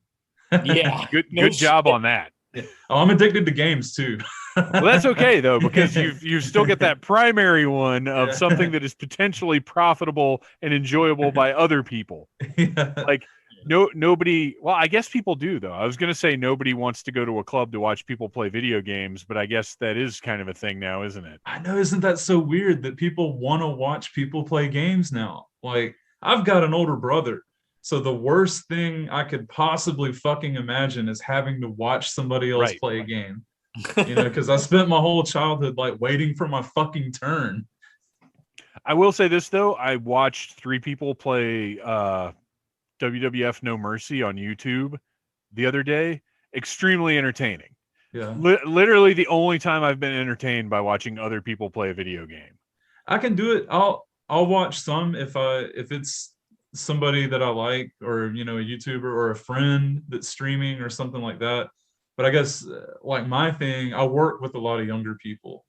Yeah. Good job on that. Yeah. Oh, I'm addicted to games too. Well, that's okay though, because you still get that primary one of something that is potentially profitable and enjoyable by other people. Yeah. Like nobody. Well, I guess people do though. I was going to say nobody wants to go to a club to watch people play video games, but I guess that is kind of a thing now, isn't it? I know, isn't that so weird that people want to watch people play games now? Like, I've got an older brother. So the worst thing I could possibly fucking imagine is having to watch somebody else play a game. Because I spent my whole childhood like waiting for my fucking turn. I will say this though, I watched 3 people play WWF No Mercy on YouTube the other day. Extremely entertaining. Yeah. Literally the only time I've been entertained by watching other people play a video game. I can do it. I'll I'll watch some if it's somebody that I like, or a YouTuber or a friend that's streaming or something like that. But I guess like my thing, I work with a lot of younger people,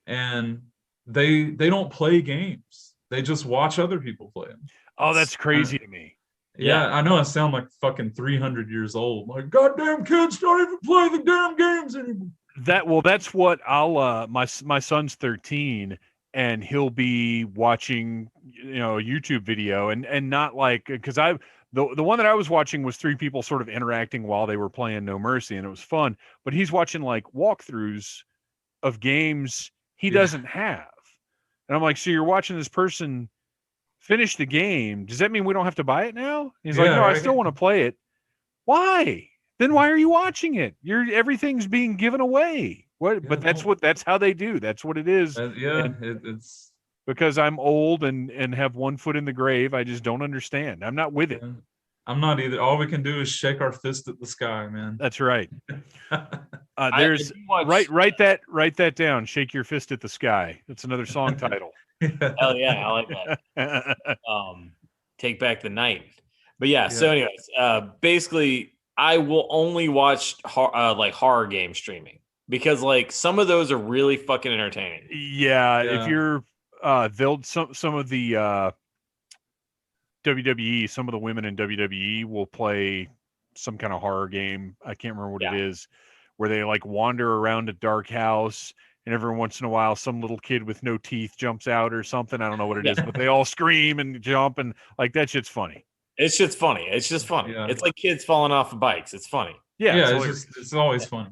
and they don't play games. They just watch other people play them. Oh, that's crazy to me. Yeah, I know I sound like fucking 300 years old. Like, goddamn kids don't even play the damn games anymore. That's what I'll my son's 13, and he'll be watching a YouTube video, and not like, because the one that I was watching was three people sort of interacting while they were playing No Mercy, and it was fun, but he's watching like walkthroughs of games he doesn't have. And I'm like, so you're watching this person finish the game. Does that mean we don't have to buy it now? He's like, no, I still want to play it. Why? Then why are you watching it? Everything's being given away. What? Yeah, But that's how they do. That's what it is. It's Because I'm old and have one foot in the grave. I just don't understand. I'm not with it. I'm not either. All we can do is shake our fist at the sky, man. That's right. There's write that down. Shake your fist at the sky. That's another song title. Hell yeah, I like that. Take Back the Night. But yeah, so anyways, basically I will only watch like horror game streaming, because like some of those are really fucking entertaining. Yeah. If you're some of the WWE, some of the women in WWE will play some kind of horror game. I can't remember what it is, where they like wander around a dark house, and every once in a while some little kid with no teeth jumps out or something. I don't know what it is, but they all scream and jump, and like that shit's funny. It's just funny. It's just funny. Yeah. It's like kids falling off of bikes. It's funny. Yeah, it's always funny.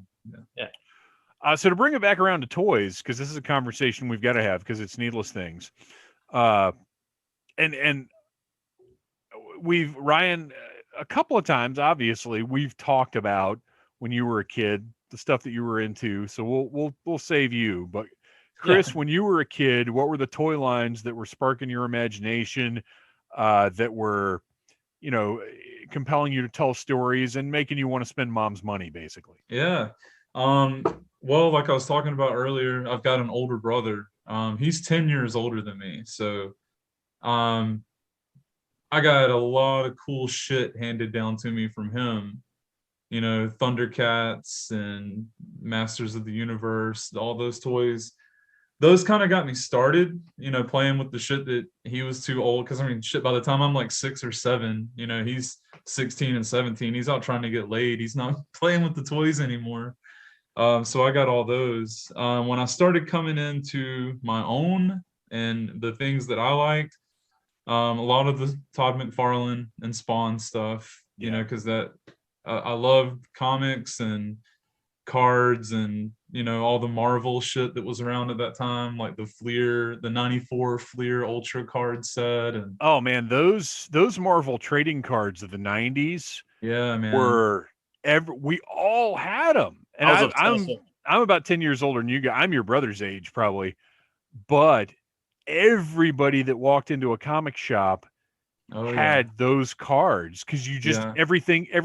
So to bring it back around to toys, because this is a conversation we've got to have, because it's Needless Things, and Ryan, a couple of times, obviously, we've talked about when you were a kid, the stuff that you were into. So we'll save you. But Chris, when you were a kid, what were the toy lines that were sparking your imagination, that were, compelling you to tell stories and making you want to spend mom's money, basically? Yeah. Well, like I was talking about earlier, I've got an older brother. He's 10 years older than me. So I got a lot of cool shit handed down to me from him. Thundercats and Masters of the Universe, all those toys. Those kind of got me started, playing with the shit that he was too old. Because, shit, by the time I'm like 6 or 7, he's 16 and 17. He's out trying to get laid. He's not playing with the toys anymore. So I got all those. When I started coming into my own and the things that I liked, a lot of the Todd McFarlane and Spawn stuff, because I love comics and cards and all the Marvel shit that was around at that time, like the 94 Fleer Ultra card set. And oh man, those Marvel trading cards of the 90s, man, we all had them. And I'm about 10 years older than you guys. I'm your brother's age probably, but everybody that walked into a comic shop had those cards, because you just every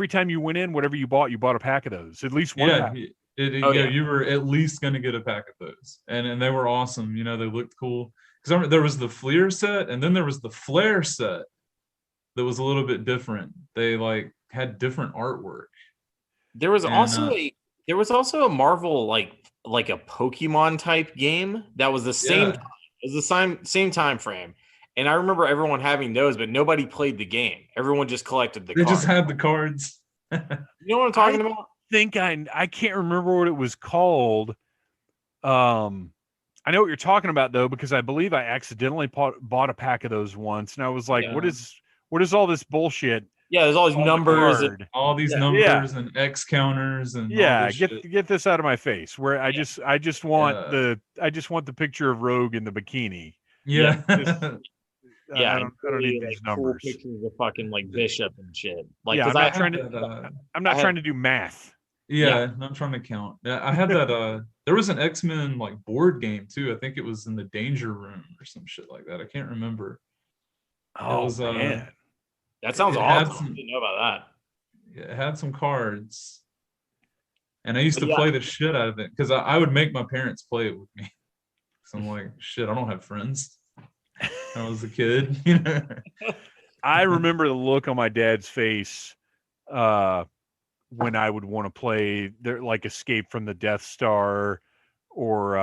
time you went in, whatever you bought a pack of those, at least one pack. You were at least going to get a pack of those, and they were awesome. They looked cool, because there was the Fleer set, and then there was the Flare set that was a little bit different. They like had different artwork. There was also a Marvel like a Pokemon type game that was the same. It was the same time frame. And I remember everyone having those, but nobody played the game. Everyone just collected the cards. They just had the cards. You know what I'm talking about? I can't remember what it was called. I know what you're talking about though, because I believe I accidentally bought a pack of those once, and I was like, what is all this bullshit? Yeah, there's all these numbers, all these numbers and X counters, and get this out of my face. Where I just want the picture of Rogue in the bikini. Yeah. I don't need these numbers. Cool pictures of fucking like Bishop and shit. Like, I'm not trying to do math. Not trying to count. I had that. There was an X-Men like board game too. I think it was in the Danger Room or some shit like that. I can't remember. Oh man, that sounds awesome. I didn't know about that. Yeah, it had some cards, and I used to play the shit out of it, because I would make my parents play it with me. So I'm like, shit, I don't have friends. when I was a kid. You know? I remember the look on my dad's face when I would want to play there, like Escape from the Death Star, or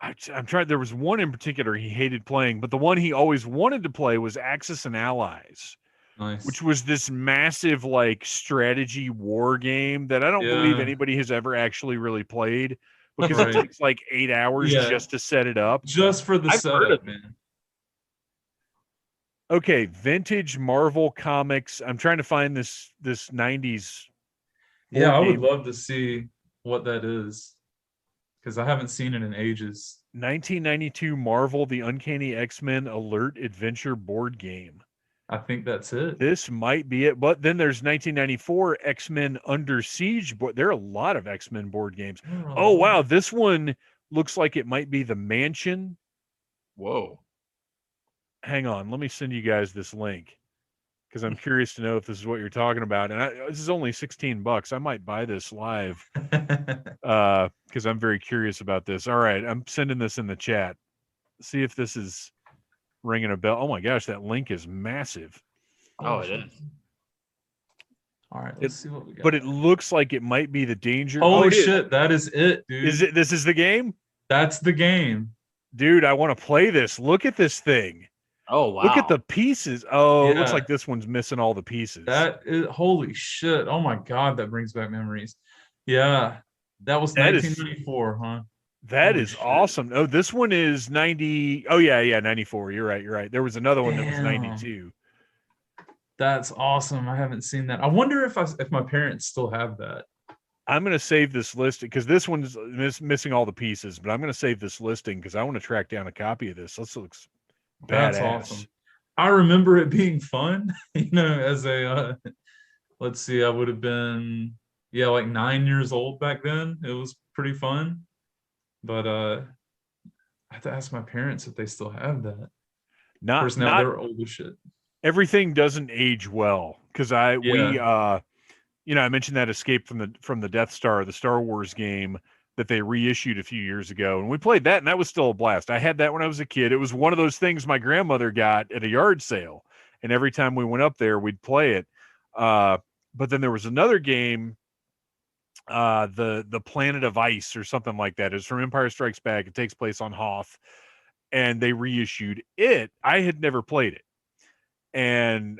I'm trying. There was one in particular he hated playing, but the one he always wanted to play was Axis and Allies, Nice. which was this massive like strategy war game that I don't believe Yeah. anybody has ever actually really played, because Right. it takes like 8 hours Yeah. just to set it up. Just for the I've heard setup, of it. man. Okay, vintage Marvel comics. I'm trying to find this 90s board Yeah, I would game. love to see what that is because I haven't seen it in ages. 1992 Marvel The Uncanny X-Men Alert Adventure board game. I think that's it. This might be it, but then there's 1994 X-Men Under Siege. There are a lot of X-Men board games. Oh, wow. This one looks like it might be The Mansion. Whoa. Hang on. Let me send you guys this link because I'm curious to know if this is what you're talking about. And this is only $16. I might buy this live because I'm very curious about this. All right. I'm sending this in the chat. See if this is ringing a bell. Oh my gosh, that link is massive. Oh, it is. All right, let's see what we got. But it looks like it might be the danger. Holy it is. shit, that is it, dude. Is it? This is the game? That's the game. Dude, I want to play this. Look at this thing. Oh, wow. Look at the pieces. Oh, it looks Yeah. like this one's missing all the pieces. That is holy shit. Oh my god, that brings back memories. Yeah. That was That is- 1994, huh? That Holy is shit. awesome. Oh, this one is 90. Oh, yeah, 94. You're right. There was another one that was Damn. 92. That's awesome. I haven't seen that. I wonder if my parents still have that. I'm going to save this list because this one's missing all the pieces, but I'm going to save this listing because I want to track down a copy of this. This looks badass. That's awesome. I remember it being fun, as a let's see, I would have been like 9 years old back then. It was pretty fun. But I have to ask my parents if they still have that. Of course, now they're old as shit. Everything doesn't age well because I mentioned that Escape from the Death Star, the Star Wars game that they reissued a few years ago, and we played that, and that was still a blast. I had that when I was a kid. It was one of those things my grandmother got at a yard sale, and every time we went up there, we'd play it. But then there was another game, the Planet of Ice or something like that. It's from Empire Strikes Back. It takes place on Hoth, and they reissued it. I had never played it, and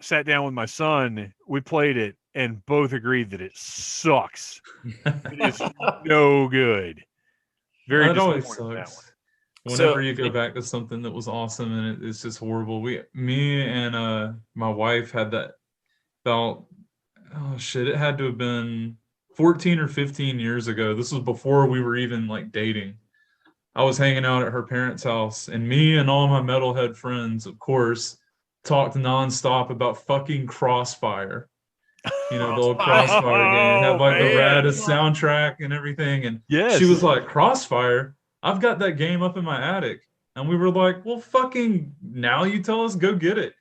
sat down with my son. We played it, and both agreed that it sucks. It is no good. Very That always disappointed with that sucks. one. Whenever you go back to something that was awesome and it's just horrible. Me and my wife had that about, oh shit, it had to have been 14 or 15 years ago. This was before we were even like dating. I was hanging out at her parents' house, and me and all my metalhead friends, of course, talked nonstop about fucking Crossfire. The old Crossfire game. It had like the man. raddest soundtrack and everything. And Yes. she was like, Crossfire? I've got that game up in my attic. And we were like, well, fucking now you tell us, go get it.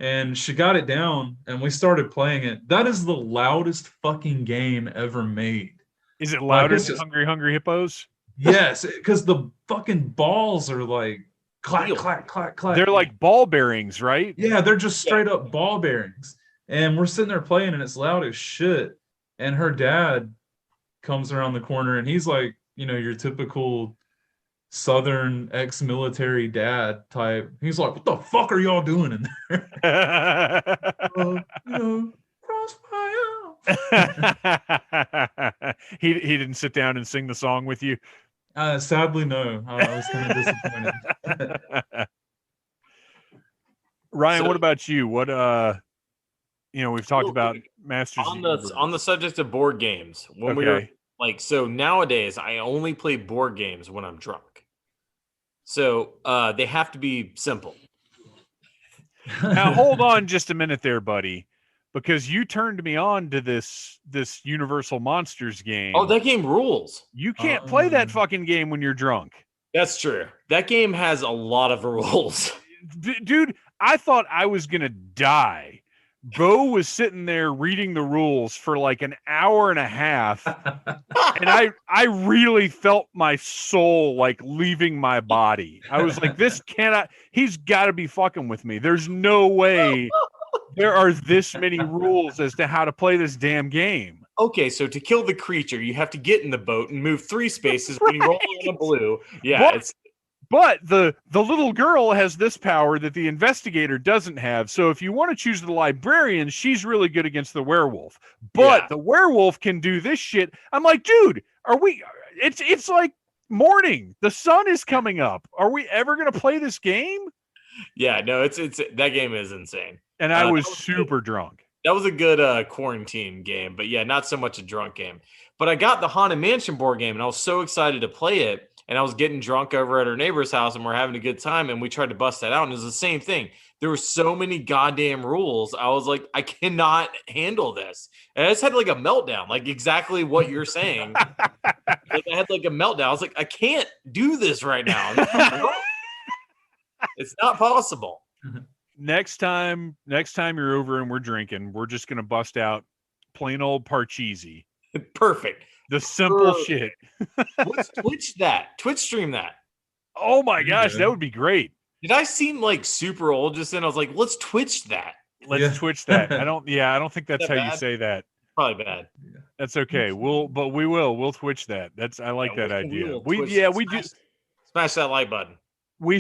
And she got it down and we started playing it. That is the loudest fucking game ever made. Is it louder it's than just- Hungry Hungry Hippos? Yes, because the fucking balls are like clack, Real. clack, clack, clack. They're like ball bearings, right? Yeah, they're just straight up ball bearings. And we're sitting there playing and it's loud as shit. And her dad comes around the corner and he's like, your typical Southern ex-military dad type. He's like, what the fuck are y'all doing in there? Crossfire. he didn't sit down and sing the song with you. Sadly, no. I was kind of disappointed. Ryan, So- what about you? What we've talked about Masters on of the the Universe. on the subject of board games. When we were Okay. so nowadays, I only play board games when I'm drunk. So they have to be simple. Now hold on just a minute there, buddy, because you turned me on to this Universal Monsters game. Oh, that game rules. You can't play that Um, fucking game when you're drunk. That's true. That game has a lot of rules. Dude, I thought I was gonna die Bo was sitting there reading the rules for like an hour and a half, and I really felt my soul like leaving my body. I was like, this cannot. He's got to be fucking with me. There's no way there are this many rules as to how to play this damn game. Okay, so to kill the creature, you have to get in the boat and move 3 spaces when you roll on a blue. Yeah, But- But the little girl has this power that the investigator doesn't have. So if you want to choose the librarian, she's really good against the werewolf. But Yeah. the werewolf can do this shit. I'm like, dude, are we? It's like morning. The sun is coming up. Are we ever gonna play this game? yeah, no, it's that game is insane. And I That was was super drunk. That was a good quarantine game, but yeah, not so much a drunk game. But I got the Haunted Mansion board game, and I was so excited to play it. And I was getting drunk over at our neighbor's house, and we're having a good time. And we tried to bust that out, and it was the same thing. There were so many goddamn rules. I was like, I cannot handle this. And I just had like a meltdown, like exactly what you're saying. Like I had like a meltdown. I was like, I can't do this right now. It's not possible. Next time you're over and we're drinking, we're just gonna bust out plain old Parcheesi. Perfect. The simple Sure. shit. Let's Twitch that. Twitch stream that. Oh my gosh, Yeah. that would be great. Did I seem like super old just then? I was like, let's Twitch that. Let's Yeah. Twitch that. I don't think that's Is how that you bad? say that. Probably bad. That's okay. We'll Twitch that. I like Yeah, that we idea. will We Twitch yeah, it. we do Smash that like button. we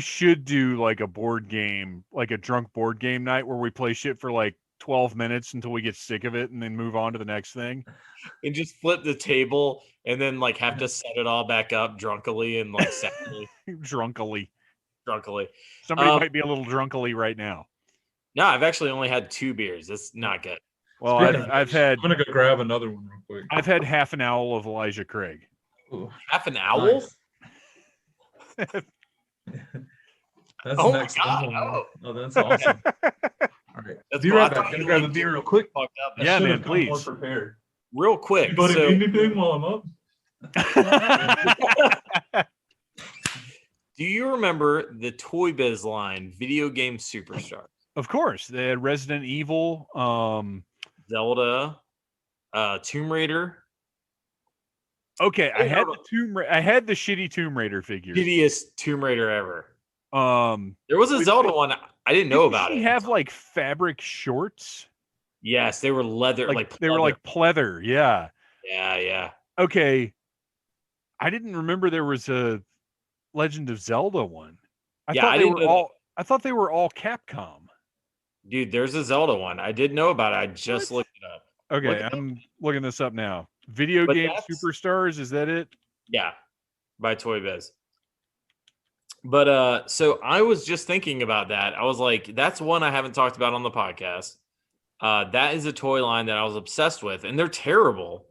should do like a board game, like a drunk board game night where we play shit for like 12 minutes until we get sick of it and then move on to the next thing. And just flip the table and then like have to set it all back up drunkily and like sadly. Drunkily. Somebody Um, might be a little drunkily right now. No, I've actually only had 2 beers. That's not good. Well, Speaking of I've which, had I'm gonna go grab another one real quick. I've had half an owl of Elijah Craig. Ooh, Half an owl? nice. That's Oh my next God, level. man. oh. Oh, that's awesome. All right, That's be cool. right I back. thought Gonna you grab a like beer real quick. fucked up. Yeah, I should've man, come more please. prepared. Real quick. Anybody So, need anything while I'm up? do you remember the Toy Biz line, Video Game Superstar? Of course, they had Resident Evil. Zelda, Tomb Raider. Okay, I had no. I had the shitty Tomb Raider figures. Shittiest Tomb Raider ever. Um, There was a Wait, Zelda one. I didn't know didn't about she it. have like fabric shorts? Yes, they were leather. Like They were pleather. like pleather. Yeah. Yeah. Okay. I didn't remember there was a Legend of Zelda one. I Yeah, thought I they didn't were know that. all. I thought they were all Capcom. Dude, there's a Zelda one. I did know about it. I just What? looked it up. Okay, Look it up. I'm looking this up now. Video But Game that's- Superstars. Is that it? Yeah, by Toy Biz. But so I was just thinking about that. I was like, that's one I haven't talked about on the podcast. That is a toy line that I was obsessed with, and they're terrible.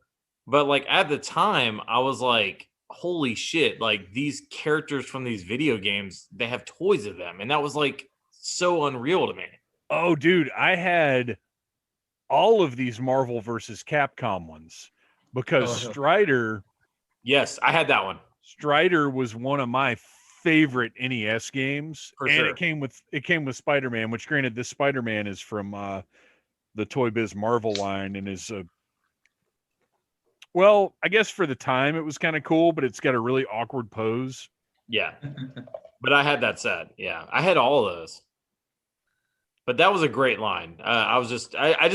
But like at the time, I was like, holy shit, like these characters from these video games, they have toys of them. And that was like so unreal to me. Oh, dude, I had all of these Marvel versus Capcom ones because Oh, yeah. Yes, I had that one. Strider was one of my favorite NES games, For and sure. it came with Spider-Man. Which, granted, this Spider-Man is from the Toy Biz Marvel line, and is well, I guess for the time it was kind of cool, but it's got a really awkward pose. Yeah. But I had that set. Yeah. I had all of those. But that was a great line. I just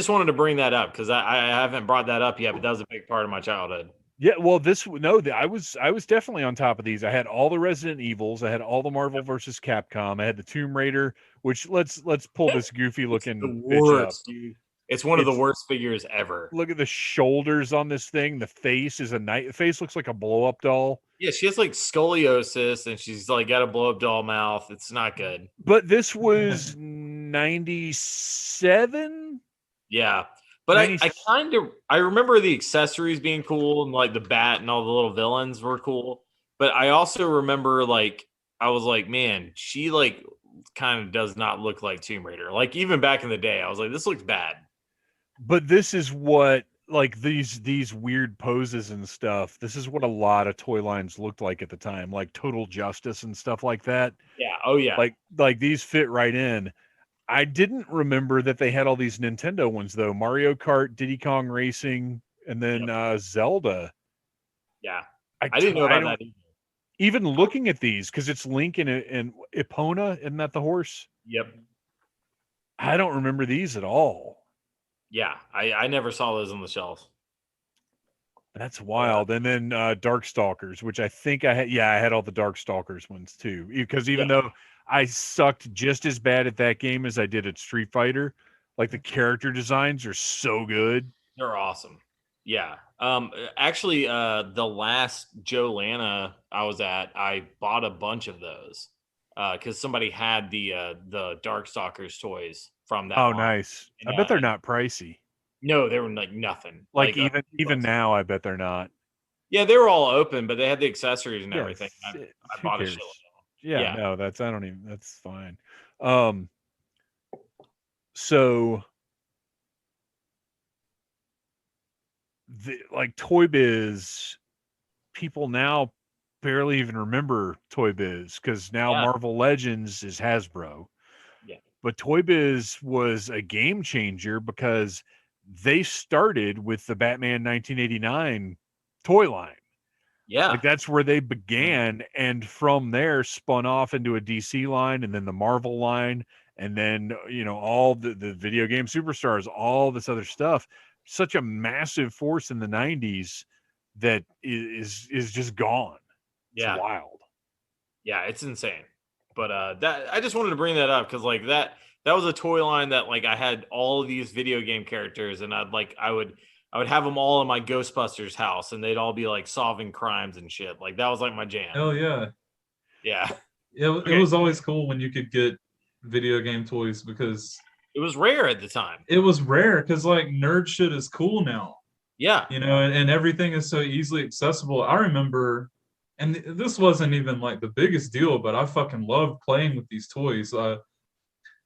wanted to bring that up because I haven't brought that up yet, but that was a big part of my childhood. Yeah, well, I was definitely on top of these. I had all the Resident Evils, I had all the Marvel versus Capcom, I had the Tomb Raider. Which let's pull this goofy looking The bitch up. worst, dude. It's one of the It's- worst figures ever. Look at the shoulders on this thing. The face is the face looks like a blow up doll. Yeah, she has like scoliosis and she's like got a blow up doll mouth. It's not good. But this was 97. Yeah. But I 90 I remember the accessories being cool and like the bat and all the little villains were cool. But I also remember like I was like, man, she like kind of does not look like Tomb Raider. Like even back in the day, I was like, this looks bad. But this is what like these weird poses and stuff. This is what a lot of toy lines looked like at the time, like Total Justice and stuff like that. Yeah. Oh yeah. Like these fit right in. I didn't remember that they had all these Nintendo ones though. Mario Kart, Diddy Kong Racing, and then Zelda. Yeah, I I didn't know I about don't that either. even looking at these because it's Link and Epona, isn't that the horse? Yep. I don't remember these at all. Yeah, I never saw those on the shelves. That's wild. And then Darkstalkers, which I think I had. Yeah, I had all the Darkstalkers ones too. Because even though I sucked just as bad at that game as I did at Street Fighter, like the character designs are so good. They're awesome. Yeah. Actually, the last Joe Lana I was at, I bought a bunch of those because somebody had the Darkstalkers toys from that Oh, line. nice. And, I bet they're not pricey. No, they were like nothing. Like $2. even now, I bet they're not. Yeah, they were all open, but they had the accessories and everything. I Who bought a cares? shitload. Yeah, Yeah. no, that's I don't even. That's fine. So like Toy Biz, people now barely even remember Toy Biz because now Yeah. Marvel Legends is Hasbro. Yeah. But Toy Biz was a game changer because they started with the Batman 1989 toy line. Yeah. Like that's where they began, and from there spun off into a DC line, and then the Marvel line, and then all the video game superstars, all this other stuff. Such a massive force in the 90s that is just gone. It's Yeah. wild. Yeah, it's insane. But that I just wanted to bring that up because like that was a toy line that like I had all of these video game characters, and I would have them all in my Ghostbusters house, and they'd all be like solving crimes and shit. Like that was like my jam. Hell yeah. Yeah, It was always cool when you could get video game toys because it was rare at the time. it was rare because like nerd shit is cool now. Yeah, And everything is so easily accessible. I remember, and this wasn't even like the biggest deal, but I fucking loved playing with these toys.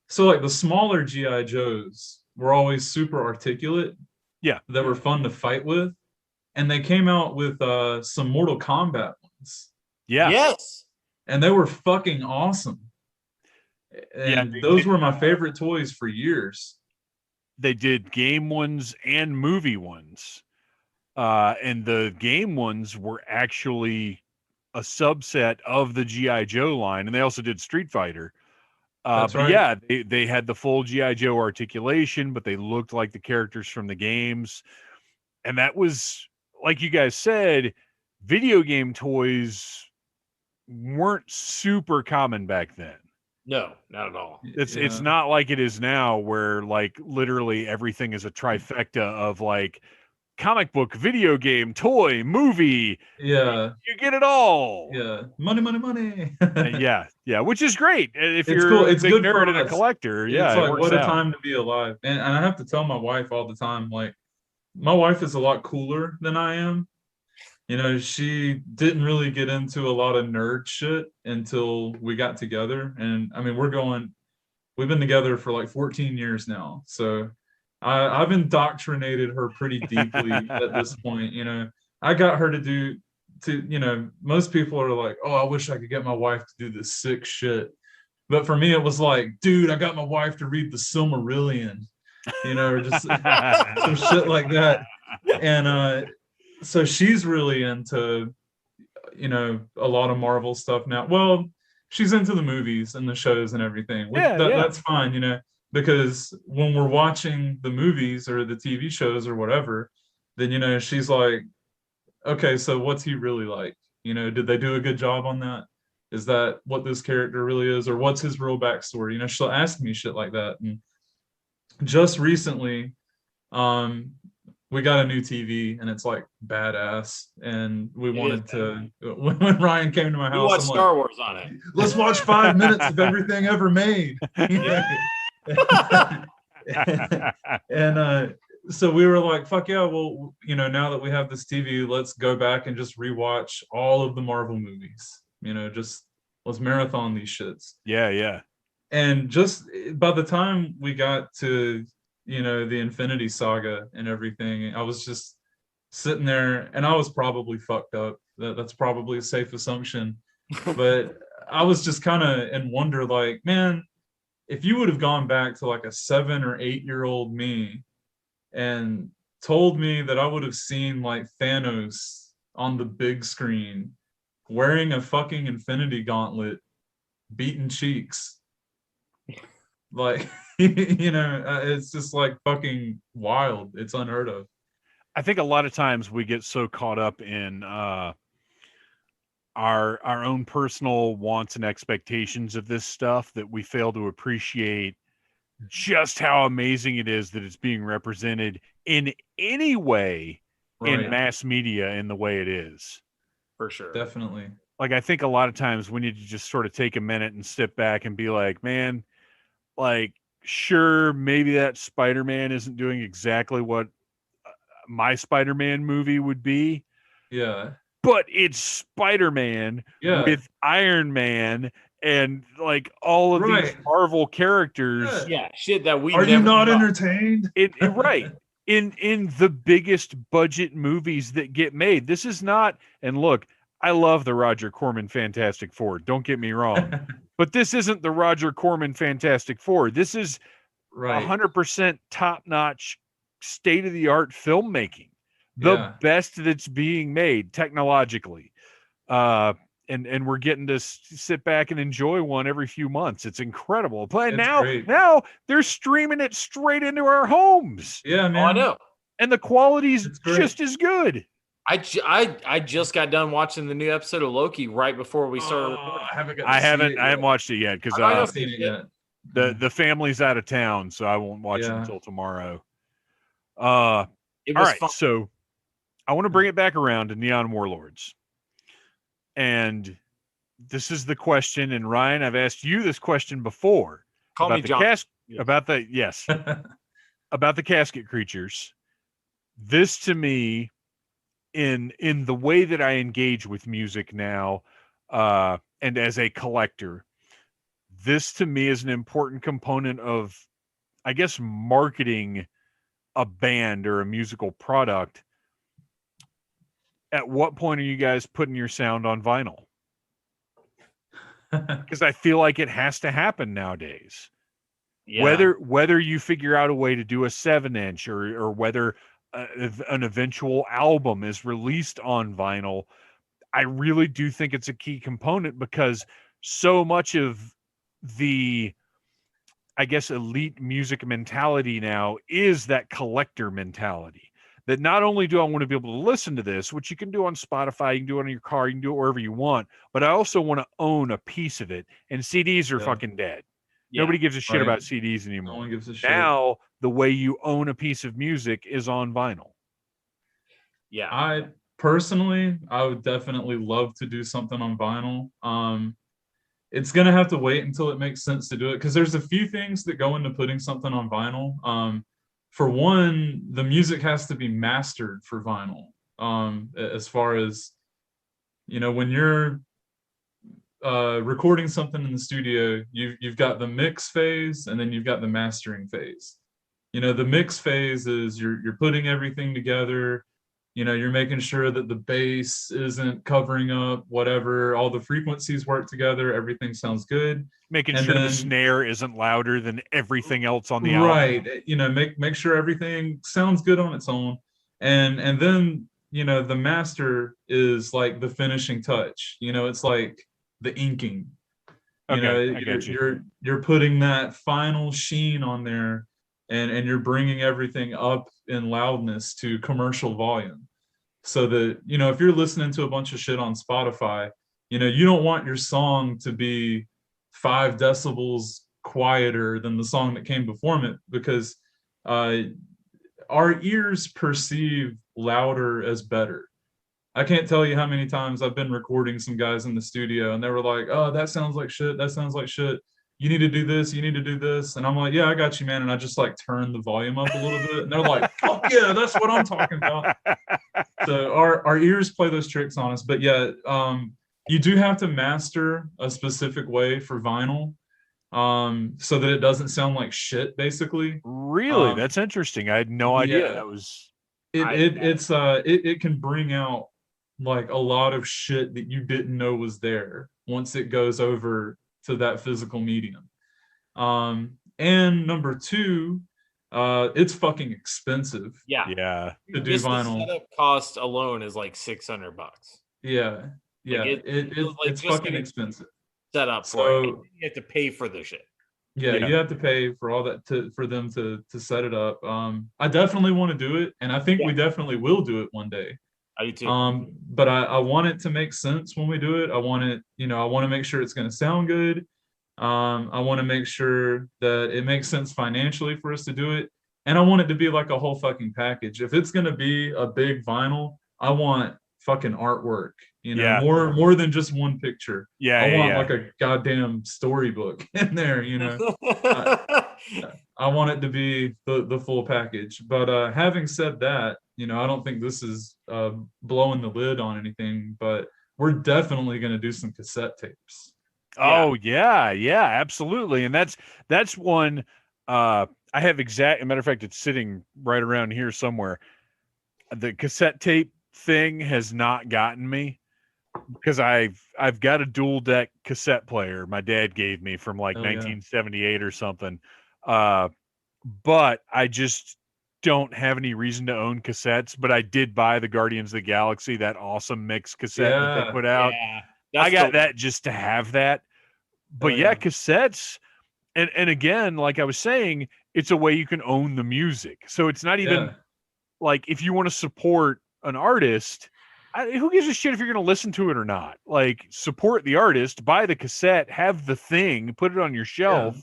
So like the smaller GI Joes were always super articulate. Yeah, that were fun to fight with, and they came out with some Mortal Kombat ones. Yeah. Yes. And they were fucking awesome. And those were my favorite toys for years. They did game ones and movie ones. And the game ones were actually a subset of the G.I. Joe line. And they also did Street Fighter. That's right. Yeah, they had the full G.I. Joe articulation, but they looked like the characters from the games. And that was, like you guys said, video game toys weren't super common back then. No, not at all. It's not like it is now where like literally everything is a trifecta of like comic book, video game, toy, movie. Yeah. You get it all. Yeah. Money. Yeah, which is great. If It's you're cool. a It's big good nerd for and a us. collector, yeah, It's it like works what a out. time to be alive. And I have to tell my wife all the time, like, my wife is a lot cooler than I am. She didn't really get into a lot of nerd shit until we got together. And I mean, we've been together for like 14 years now. So I've indoctrinated her pretty deeply at this point. I got her most people are like, oh, I wish I could get my wife to do this sick shit. But for me, it was like, dude, I got my wife to read the Silmarillion, or just some shit like that. And so she's really into, a lot of Marvel stuff now. Well, she's into the movies and the shows and everything. That's fine, because when we're watching the movies or the TV shows or whatever, then, she's like, okay, so what's he really like? Did they do a good job on that? Is that what this character really is? Or what's his real backstory? She'll ask me shit like that. And just recently, we got a new TV and it's like badass. And we wanted to, when Ryan came to my house, watch Star Wars on it. Let's watch 5 minutes of everything ever made. And so we were like, fuck yeah, well, now that we have this TV, let's go back and just rewatch all of the Marvel movies. Just let's marathon these shits. Yeah. And just by the time we got to, the Infinity Saga and everything, I was just sitting there and I was probably fucked up. That's probably a safe assumption. But I was just kind of in wonder, like, man, if you would have gone back to like a 7 or 8 year old me and told me that I would have seen like Thanos on the big screen wearing a fucking Infinity Gauntlet, beating cheeks, like it's just like fucking wild. It's unheard of. I think a lot of times we get so caught up in our own personal wants and expectations of this stuff that we fail to appreciate just how amazing it is that it's being represented in any way in Right. mass media in the way it is. For sure. Definitely. Like, I think a lot of times we need to just sort of take a minute and step back and be like, man, like, sure, maybe that Spider-Man isn't doing exactly what my Spider-Man movie would be, Yeah. but it's Spider-Man Yeah. with Iron Man and like all of these Right. Marvel characters. Yeah, shit that we Are you never not thought. entertained? Right. In the biggest budget movies that get made. This is not, and look, I love the Roger Corman Fantastic Four. Don't get me wrong. But this isn't the Roger Corman Fantastic Four. This is Right. 100% top-notch, state-of-the-art filmmaking. The Yeah. best that's being made technologically. And we're getting to sit back and enjoy one every few months. It's incredible. It's Now great. they're streaming it straight into our homes. Yeah, man. Oh, I know. And the quality's It's great. just as good. I just got done watching the new episode of Loki right before we started recording. I haven't got to I see haven't it I haven't yet. watched it yet because I I know. haven't seen it yet. the family's out of town, so I won't watch it Yeah. until tomorrow. It All was right, fun. so I want to bring it back around to Neon Warlords. And this is the question, and Ryan, I've asked you this question before. Call me about the John. Yes. About the casket creatures. This to me, in the way that I engage with music now, and as a collector, this to me is an important component of, I guess, marketing a band or a musical product. At what point are you guys putting your sound on vinyl? Because I feel like it has to happen nowadays. Yeah. Whether you figure out a way to do a 7-inch or whether an eventual album is released on vinyl, I really do think it's a key component because so much of the, I guess, elite music mentality now is that collector mentality. That not only do I want to be able to listen to this, which you can do on Spotify, you can do it on your car, you can do it wherever you want, but I also want to own a piece of it. And CDs are Yeah. fucking dead. Yeah. Nobody gives a shit Right. about CDs No anymore. one gives a shit. Now, the way you own a piece of music is on vinyl. Yeah. I personally, I would definitely love to do something on vinyl. It's gonna have to wait until it makes sense to do it because there's a few things that go into putting something on vinyl. For one, the music has to be mastered for vinyl. As far as when you're recording something in the studio, you've got the mix phase and then you've got the mastering phase. The mix phase is you're putting everything together. You're making sure that the bass isn't covering up whatever, all the frequencies work together, everything sounds good. Making And sure the then- snare isn't louder than everything else on the album. Right. Make sure everything sounds good on its own. And then, the master is like the finishing touch. It's like the inking. Okay, I got you. You're putting that final sheen on there and you're bringing everything up in loudness to commercial volume. So that, if you're listening to a bunch of shit on Spotify, you don't want your song to be 5 decibels quieter than the song that came before it because our ears perceive louder as better. I can't tell you how many times I've been recording some guys in the studio and they were like, oh, that sounds like shit. That sounds like shit. You need to do this. You need to do this. And I'm like, yeah, I got you, man. And I just like turn the volume up a little bit. And they're like, fuck yeah, that's what I'm talking about. So our ears play those tricks on us. But yeah, you do have to master a specific way for vinyl so that it doesn't sound like shit, basically. Really? That's interesting. I had no idea yeah. that was. It can bring out like a lot of shit that you didn't know was there once it goes over to that physical medium. And number two, it's fucking expensive Yeah. Yeah. to do Just the vinyl. setup cost alone is like $600. Yeah, yeah, Like it's just fucking getting expensive. set up for it. And So you have to pay for the shit. yeah, Yeah. you have to pay for all that for them to set it up. I definitely want to do it, and I think we definitely will do it one day. I do too. But I want it to make sense when we do it. I want it, I want to make sure it's going to sound good. I want to make sure that it makes sense financially for us to do it. And I want it to be like a whole fucking package. If it's going to be a big vinyl, I want fucking artwork, Yeah. more than just one picture. Yeah. I Yeah. want yeah. like a goddamn storybook in there, I want it to be the full package. But having said that, I don't think this is blowing the lid on anything, but we're definitely going to do some cassette tapes. Oh yeah, yeah, absolutely. And that's one I have exact matter of fact, it's sitting right around here somewhere. The cassette tape thing has not gotten me because I've got a dual deck cassette player my dad gave me from like Oh, yeah. 1978 or something. But I just don't have any reason to own cassettes, but I did buy the Guardians of the Galaxy, that awesome mix cassette that they Yeah. put out. Yeah. I got that just to have that. But Oh, yeah, yeah. cassettes, and again, like I was saying, it's a way you can own the music. So it's not even Yeah. like if you want to support an artist, who gives a shit if you're going to listen to it or not? Like support the artist, buy the cassette, have the thing, put it on your shelf,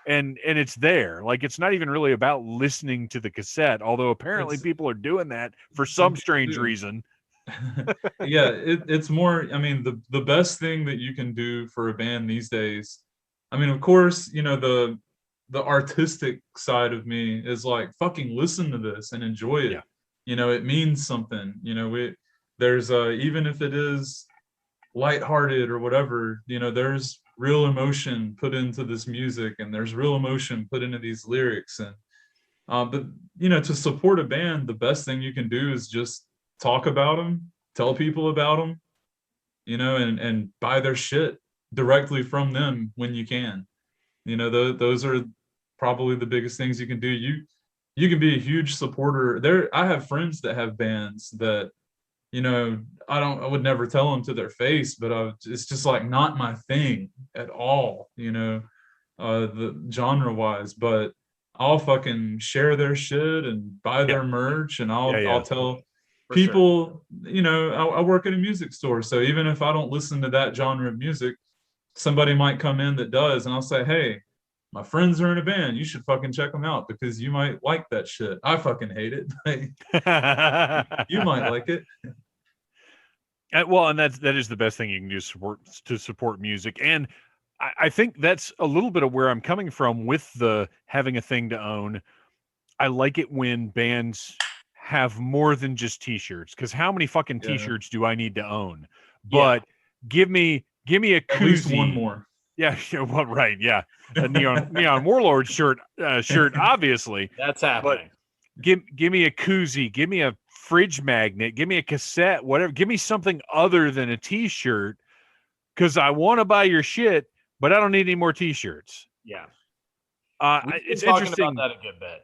and it's there. Like it's not even really about listening to the cassette, although apparently It's- people are doing that for some some people strange do. reason. Yeah, it's more, I mean, the best thing that you can do for a band these days, I mean, of course, the artistic side of me is like fucking listen to this and enjoy it. Yeah. It means something. There's even if it is lighthearted or whatever, there's real emotion put into this music and there's real emotion put into these lyrics. And but to support a band, the best thing you can do is just talk about them, tell people about them, and buy their shit directly from them when you can. Those are probably the biggest things you can do. You can be a huge supporter. I have friends that have bands that, I would never tell them to their face, but it's just like not my thing at all, the genre wise, but I'll fucking share their shit and buy their merch, and I'll tell For people, I work at a music store, so even if I don't listen to that genre of music, somebody might come in that does, and I'll say, hey, my friends are in a band, you should fucking check them out because you might like that shit. I fucking hate it, but you might like it. Well, and that is the best thing you can do to support music. And I think that's a little bit of where I'm coming from with the having a thing to own. I like it when bands have more than just t-shirts, because how many fucking t-shirts do I need to own? But give me a koozie. At least one more. Yeah, well, right, yeah. A Neon Warlords shirt, obviously. That's happening. Give me a koozie, give me a fridge magnet, give me a cassette, whatever. Give me something other than a t-shirt, because I want to buy your shit, but I don't need any more t-shirts. Yeah. It's talking interesting about that a good bit.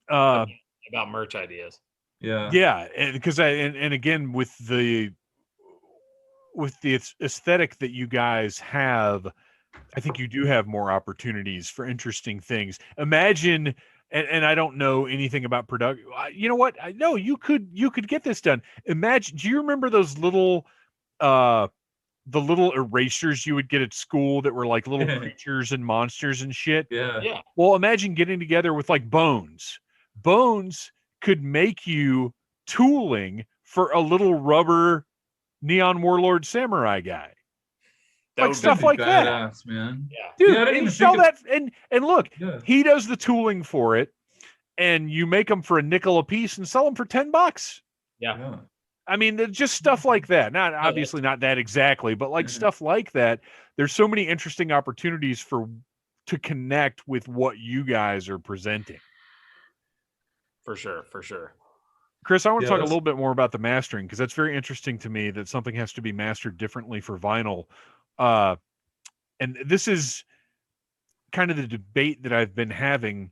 About merch ideas. Yeah, because and again with the aesthetic that you guys have, I think you do have more opportunities for interesting things. Imagine, and I don't know anything about production. You know what? I know you could get this done. Imagine, do you remember those little the little erasers you would get at school that were like little creatures and monsters and shit? Yeah. Well, imagine getting together with like Bones. Bones could make you tooling for a little rubber Neon Warlord samurai guy. That Like would stuff be like that. Badass, man. Yeah. Dude, Yeah, I didn't and even sell think that and look, he does the tooling for it, and you make them for a nickel a piece and sell them for $10. Yeah. I mean, just stuff like that. Not obviously not that exactly, but like stuff like that. There's so many interesting opportunities to connect with what you guys are presenting. For sure. Chris, I want to talk a little bit more about the mastering, because that's very interesting to me that something has to be mastered differently for vinyl. And this is kind of the debate that I've been having.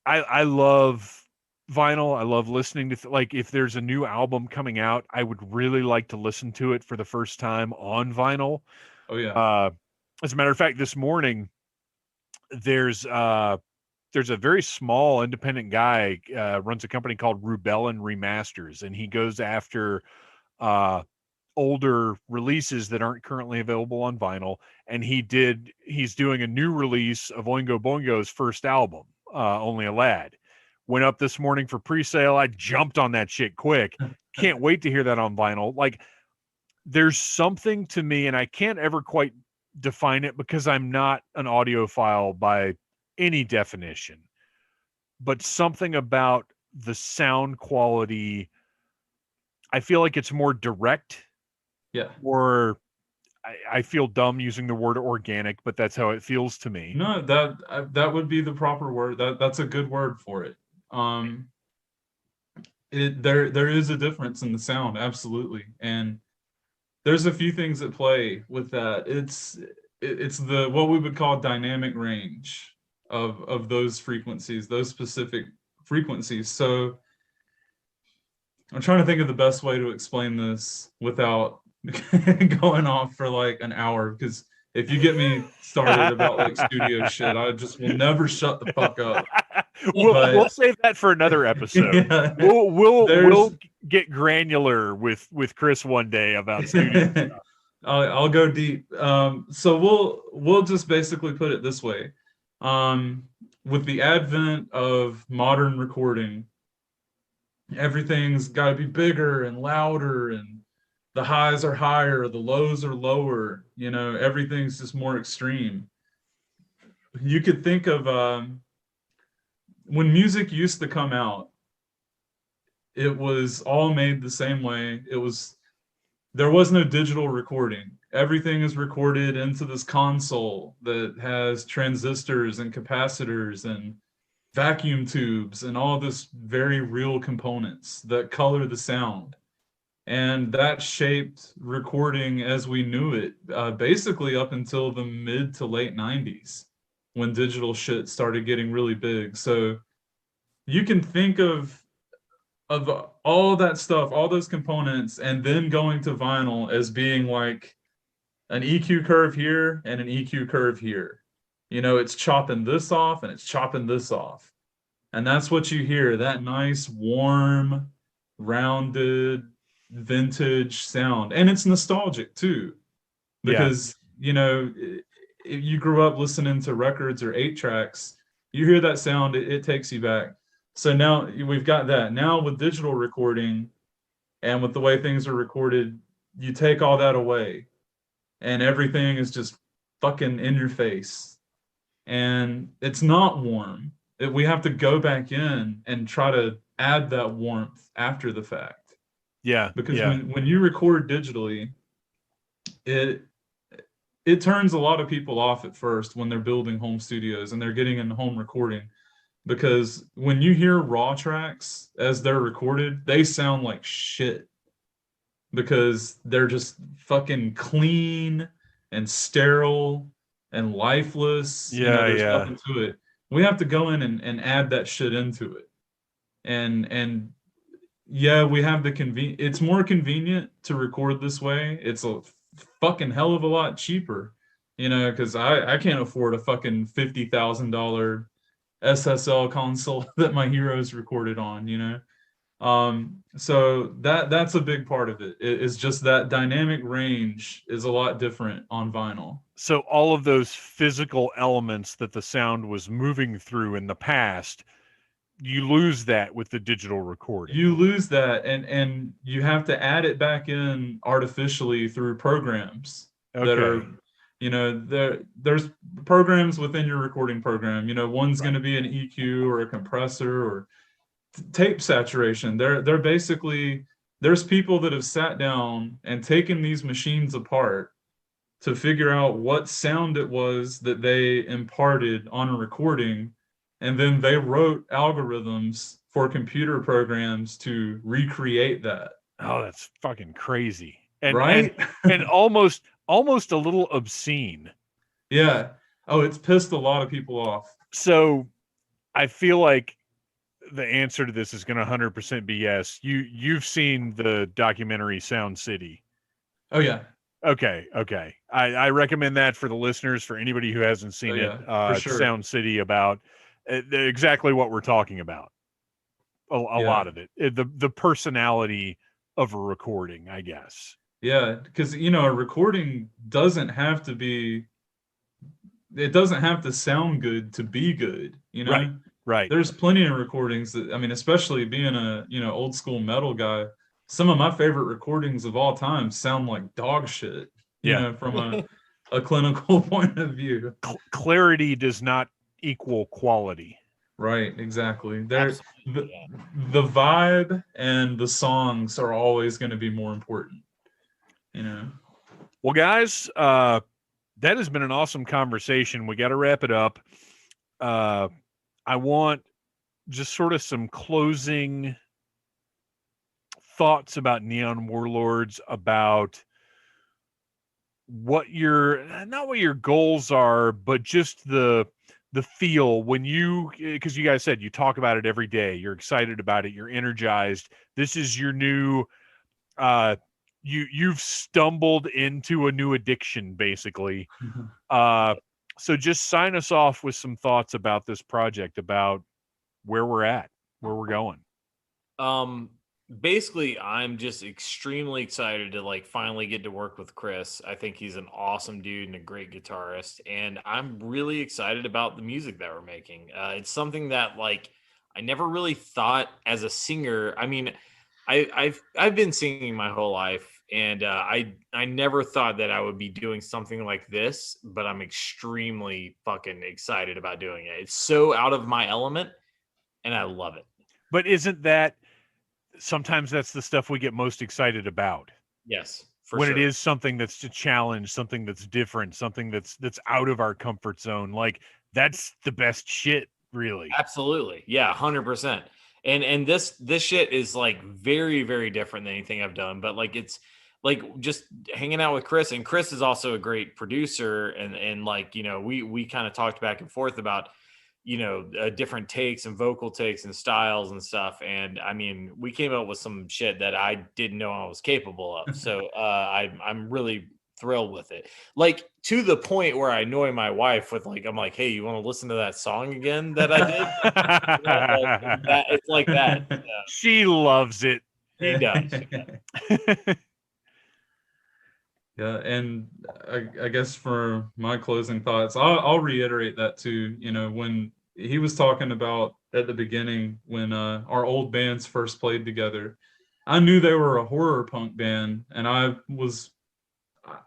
I love vinyl. I love listening to like if there's a new album coming out, I would really like to listen to it for the first time on vinyl. Oh yeah. As a matter of fact, this morning there's there's a very small independent guy runs a company called Rubellin Remasters, and he goes after uh, older releases that aren't currently available on vinyl. And he's doing a new release of Oingo Boingo's first album, Only a Lad. Went up this morning for pre-sale. I jumped on that shit quick. Can't wait to hear that on vinyl. Like, there's something to me, and I can't ever quite define it because I'm not an audiophile by any definition, but something about the sound quality, I feel like it's more direct, Yeah. or I feel dumb using the word organic, but that's how it feels to me. No, that would be the proper word. That's a good word for it. There is a difference in the sound, absolutely, and there's a few things at play with that. It's the what we would call dynamic range of those frequencies, those specific frequencies. So I'm trying to think of the best way to explain this without going off for like an hour, because if you get me started about like studio shit, I just will never shut the fuck up. We'll save that for another episode. Yeah, We'll get granular with Chris one day about studio stuff. I'll go deep. So we'll just basically put it this way. With the advent of modern recording, everything's got to be bigger and louder, and the highs are higher, the lows are lower. You know, everything's just more extreme. You could think of when music used to come out, it was all made the same way. There was no digital recording. Everything is recorded into this console that has transistors and capacitors and vacuum tubes and all this very real components that color the sound. And that shaped recording as we knew it, basically up until the mid to late 90s, when digital shit started getting really big. So you can think of all that stuff, all those components, and then going to vinyl as being like an EQ curve here and an EQ curve here. You know, it's chopping this off and it's chopping this off. And that's what you hear, that nice, warm, rounded, vintage sound. And it's nostalgic too, because, you know, if you grew up listening to records or 8-tracks, you hear that sound, it takes you back. So now we've got that. Now with digital recording and with the way things are recorded, you take all that away and everything is just fucking in your face. And it's not warm. We have to go back in and try to add that warmth after the fact. Yeah. Because when you record digitally, it turns a lot of people off at first when they're building home studios and they're getting into home recording. Because when you hear raw tracks as they're recorded, they sound like shit. Because they're just fucking clean and sterile and lifeless. There's nothing to it. We have to go in and add that shit into it. And yeah, we have the it's more convenient to record this way. It's a fucking hell of a lot cheaper, because I can't afford a fucking $50,000 SSL console that my heroes recorded on, so that's a big part of it. It's just that dynamic range is a lot different on vinyl. So all of those physical elements that the sound was moving through in the past, you lose that with the digital recording. You lose that, and you have to add it back in artificially through programs that are, there's programs within your recording program. One's going to be an EQ or a compressor or tape saturation. They're basically, there's people that have sat down and taken these machines apart to figure out what sound it was that they imparted on a recording, and then they wrote algorithms for computer programs to recreate that. Oh, that's fucking crazy. And, right? and almost a little obscene. Yeah. Oh, it's pissed a lot of people off. So I feel like the answer to this is going to 100% be yes. You've seen the documentary Sound City. Oh yeah. Okay, okay. I recommend that for the listeners, for anybody who hasn't seen it. Yeah, for sure. Sound City, about exactly what we're talking about. A Yeah. lot of it. The personality of a recording, I guess. Yeah, because a recording doesn't have to be, it doesn't have to sound good to be good, Right, right. There's plenty of recordings that, I mean, especially being a, old school metal guy, some of my favorite recordings of all time sound like dog shit, Yeah. from a clinical point of view. Clarity does not equal quality. Right, exactly. Absolutely, The, yeah. the vibe and the songs are always going to be more important, Well, guys, that has been an awesome conversation. We got to wrap it up. I want just sort of some closing thoughts about Neon Warlords, about what your, not what your goals are, but just the feel when you, because you guys said you talk about it every day, you're excited about it, you're energized. This is your new you've stumbled into a new addiction, basically. So just sign us off with some thoughts about this project, about where we're at, where we're going. Basically, I'm just extremely excited to like finally get to work with Chris. I think he's an awesome dude and a great guitarist, and I'm really excited about the music that we're making. It's something that like I never really thought as a singer. I mean, I've been singing my whole life, and I never thought that I would be doing something like this. But I'm extremely fucking excited about doing it. It's so out of my element, and I love it. But isn't that sometimes that's the stuff we get most excited about? Yes, for When sure. it is something that's a challenge, something that's different, something that's out of our comfort zone. Like, that's the best shit, really. Absolutely. Yeah, 100%. And this shit is like very very different than anything I've done, but like it's like just hanging out with Chris, and Chris is also a great producer, and like, we kind of talked back and forth about different takes and vocal takes and styles and stuff, and I mean, we came up with some shit that I didn't know I was capable of. So I'm really thrilled with it, like to the point where I annoy my wife with like, I'm like, hey, you want to listen to that song again that I did? It's like that. She loves it. He does. Yeah, and I guess for my closing thoughts, I'll reiterate that too. When he was talking about at the beginning, when our old bands first played together, I knew they were a horror punk band, and I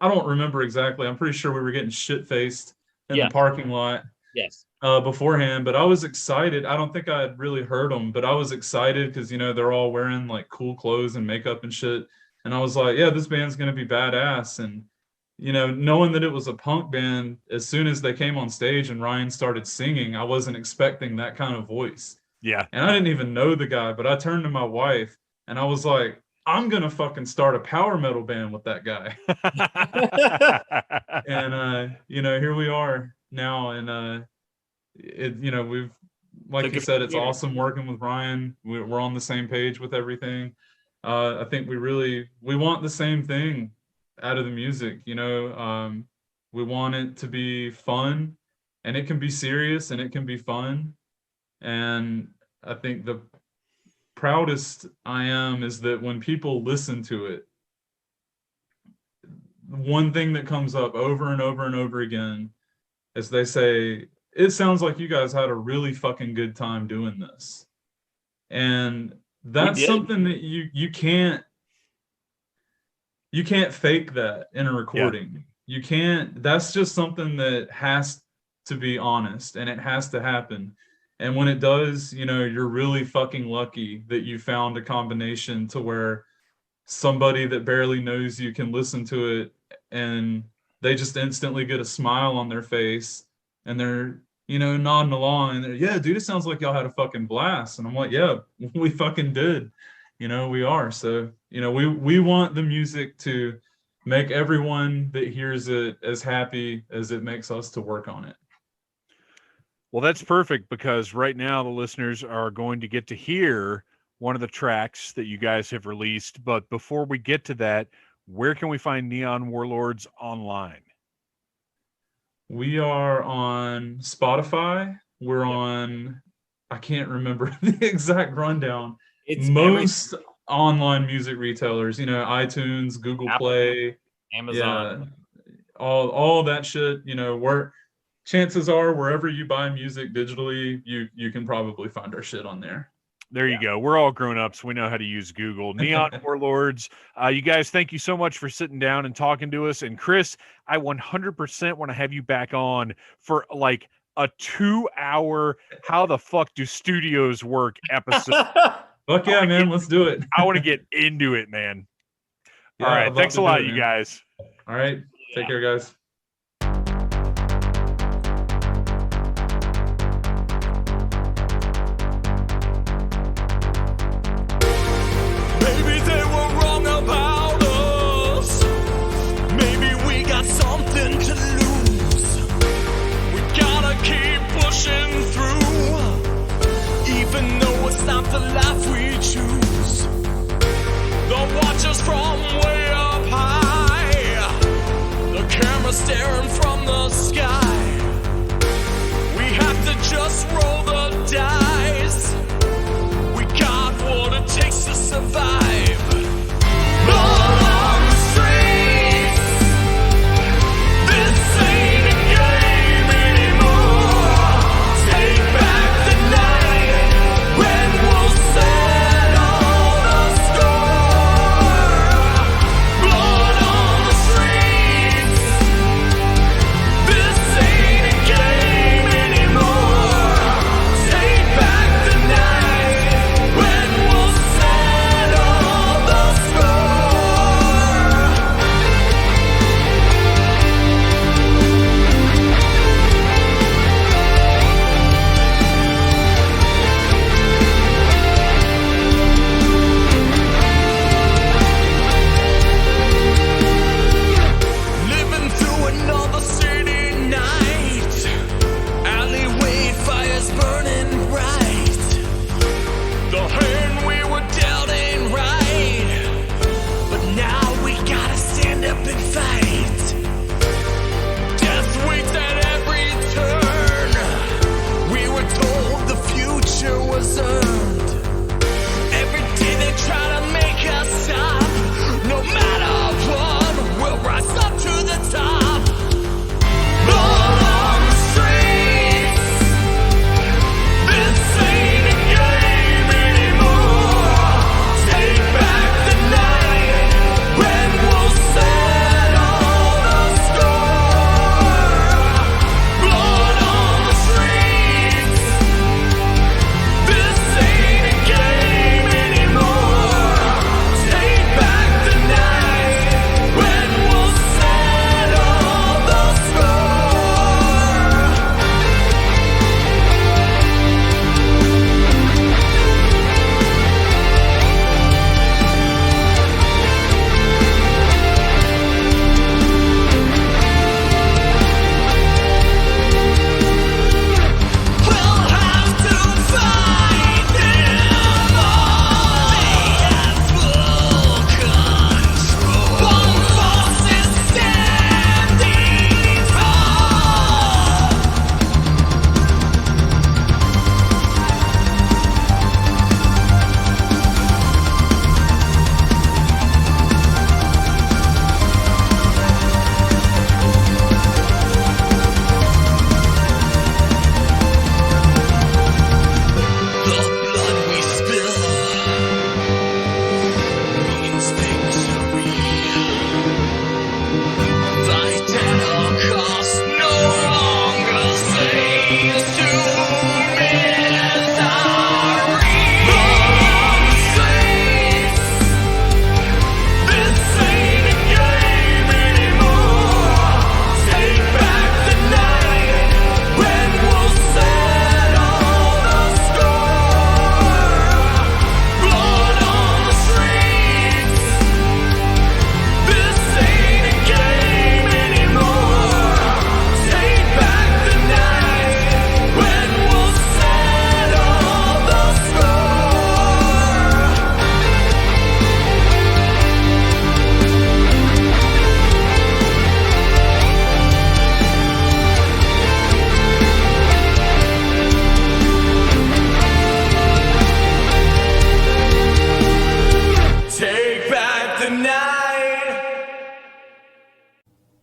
don't remember exactly. I'm pretty sure we were getting shit faced in Yeah. the parking lot Yes. beforehand, but I was excited. I don't think I had really heard them, but I was excited because they're all wearing like cool clothes and makeup and shit, and I was like, yeah, this band's gonna be badass. And knowing that it was a punk band, as soon as they came on stage and Ryan started singing, I wasn't expecting that kind of voice. Yeah. And I didn't even know the guy, but I turned to my wife and I was like, I'm gonna fucking start a power metal band with that guy. And here we are now, and we've, like Took you a said, few it's years. awesome working with Ryan. We're on the same page with everything. I think we want the same thing out of the music. We want it to be fun, and it can be serious, and it can be fun. And I think the proudest I am is that when people listen to it, one thing that comes up over and over and over again is they say, it sounds like you guys had a really fucking good time doing this. And that's did. something that you can't fake that in a recording. You can't, that's just something that has to be honest, and it has to happen. And when it does, you're really fucking lucky that you found a combination to where somebody that barely knows you can listen to it and they just instantly get a smile on their face, and they're nodding along, and they're, yeah, dude, it sounds like y'all had a fucking blast. And I'm like, yeah, we fucking did. We are. So we want the music to make everyone that hears it as happy as it makes us to work on it. Well, that's perfect because right now the listeners are going to get to hear one of the tracks that you guys have released. But before we get to that, where can we find Neon Warlords online? We are on Spotify. We're on, I can't remember the exact rundown. It's Most online music retailers, iTunes, Google Apple, Play, Amazon. all that shit. Where chances are wherever you buy music digitally, you can probably find our shit on there. There you go. We're all grown ups. We know how to use Google. Neon Warlords. You guys, thank you so much for sitting down and talking to us. And Chris, I 100% want to have you back on for like a 2-hour how the fuck do studios work episode. Fuck yeah, man. Let's do it. I want to get into it, man. Yeah, all I'd right. love Thanks to a do lot, it, you man. guys. All right. Take care, guys. Maybe they were wrong about us. Maybe we got something to lose. We gotta keep pushing through, even though it's not the life we choose. They'll watch us from way up high. The cameras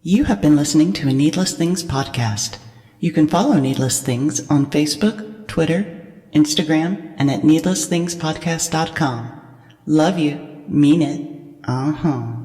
You have been listening to a Needless Things podcast. You can follow Needless Things on Facebook, Twitter, Instagram, and at needlessthingspodcast.com. Love you. Mean it. Uh-huh.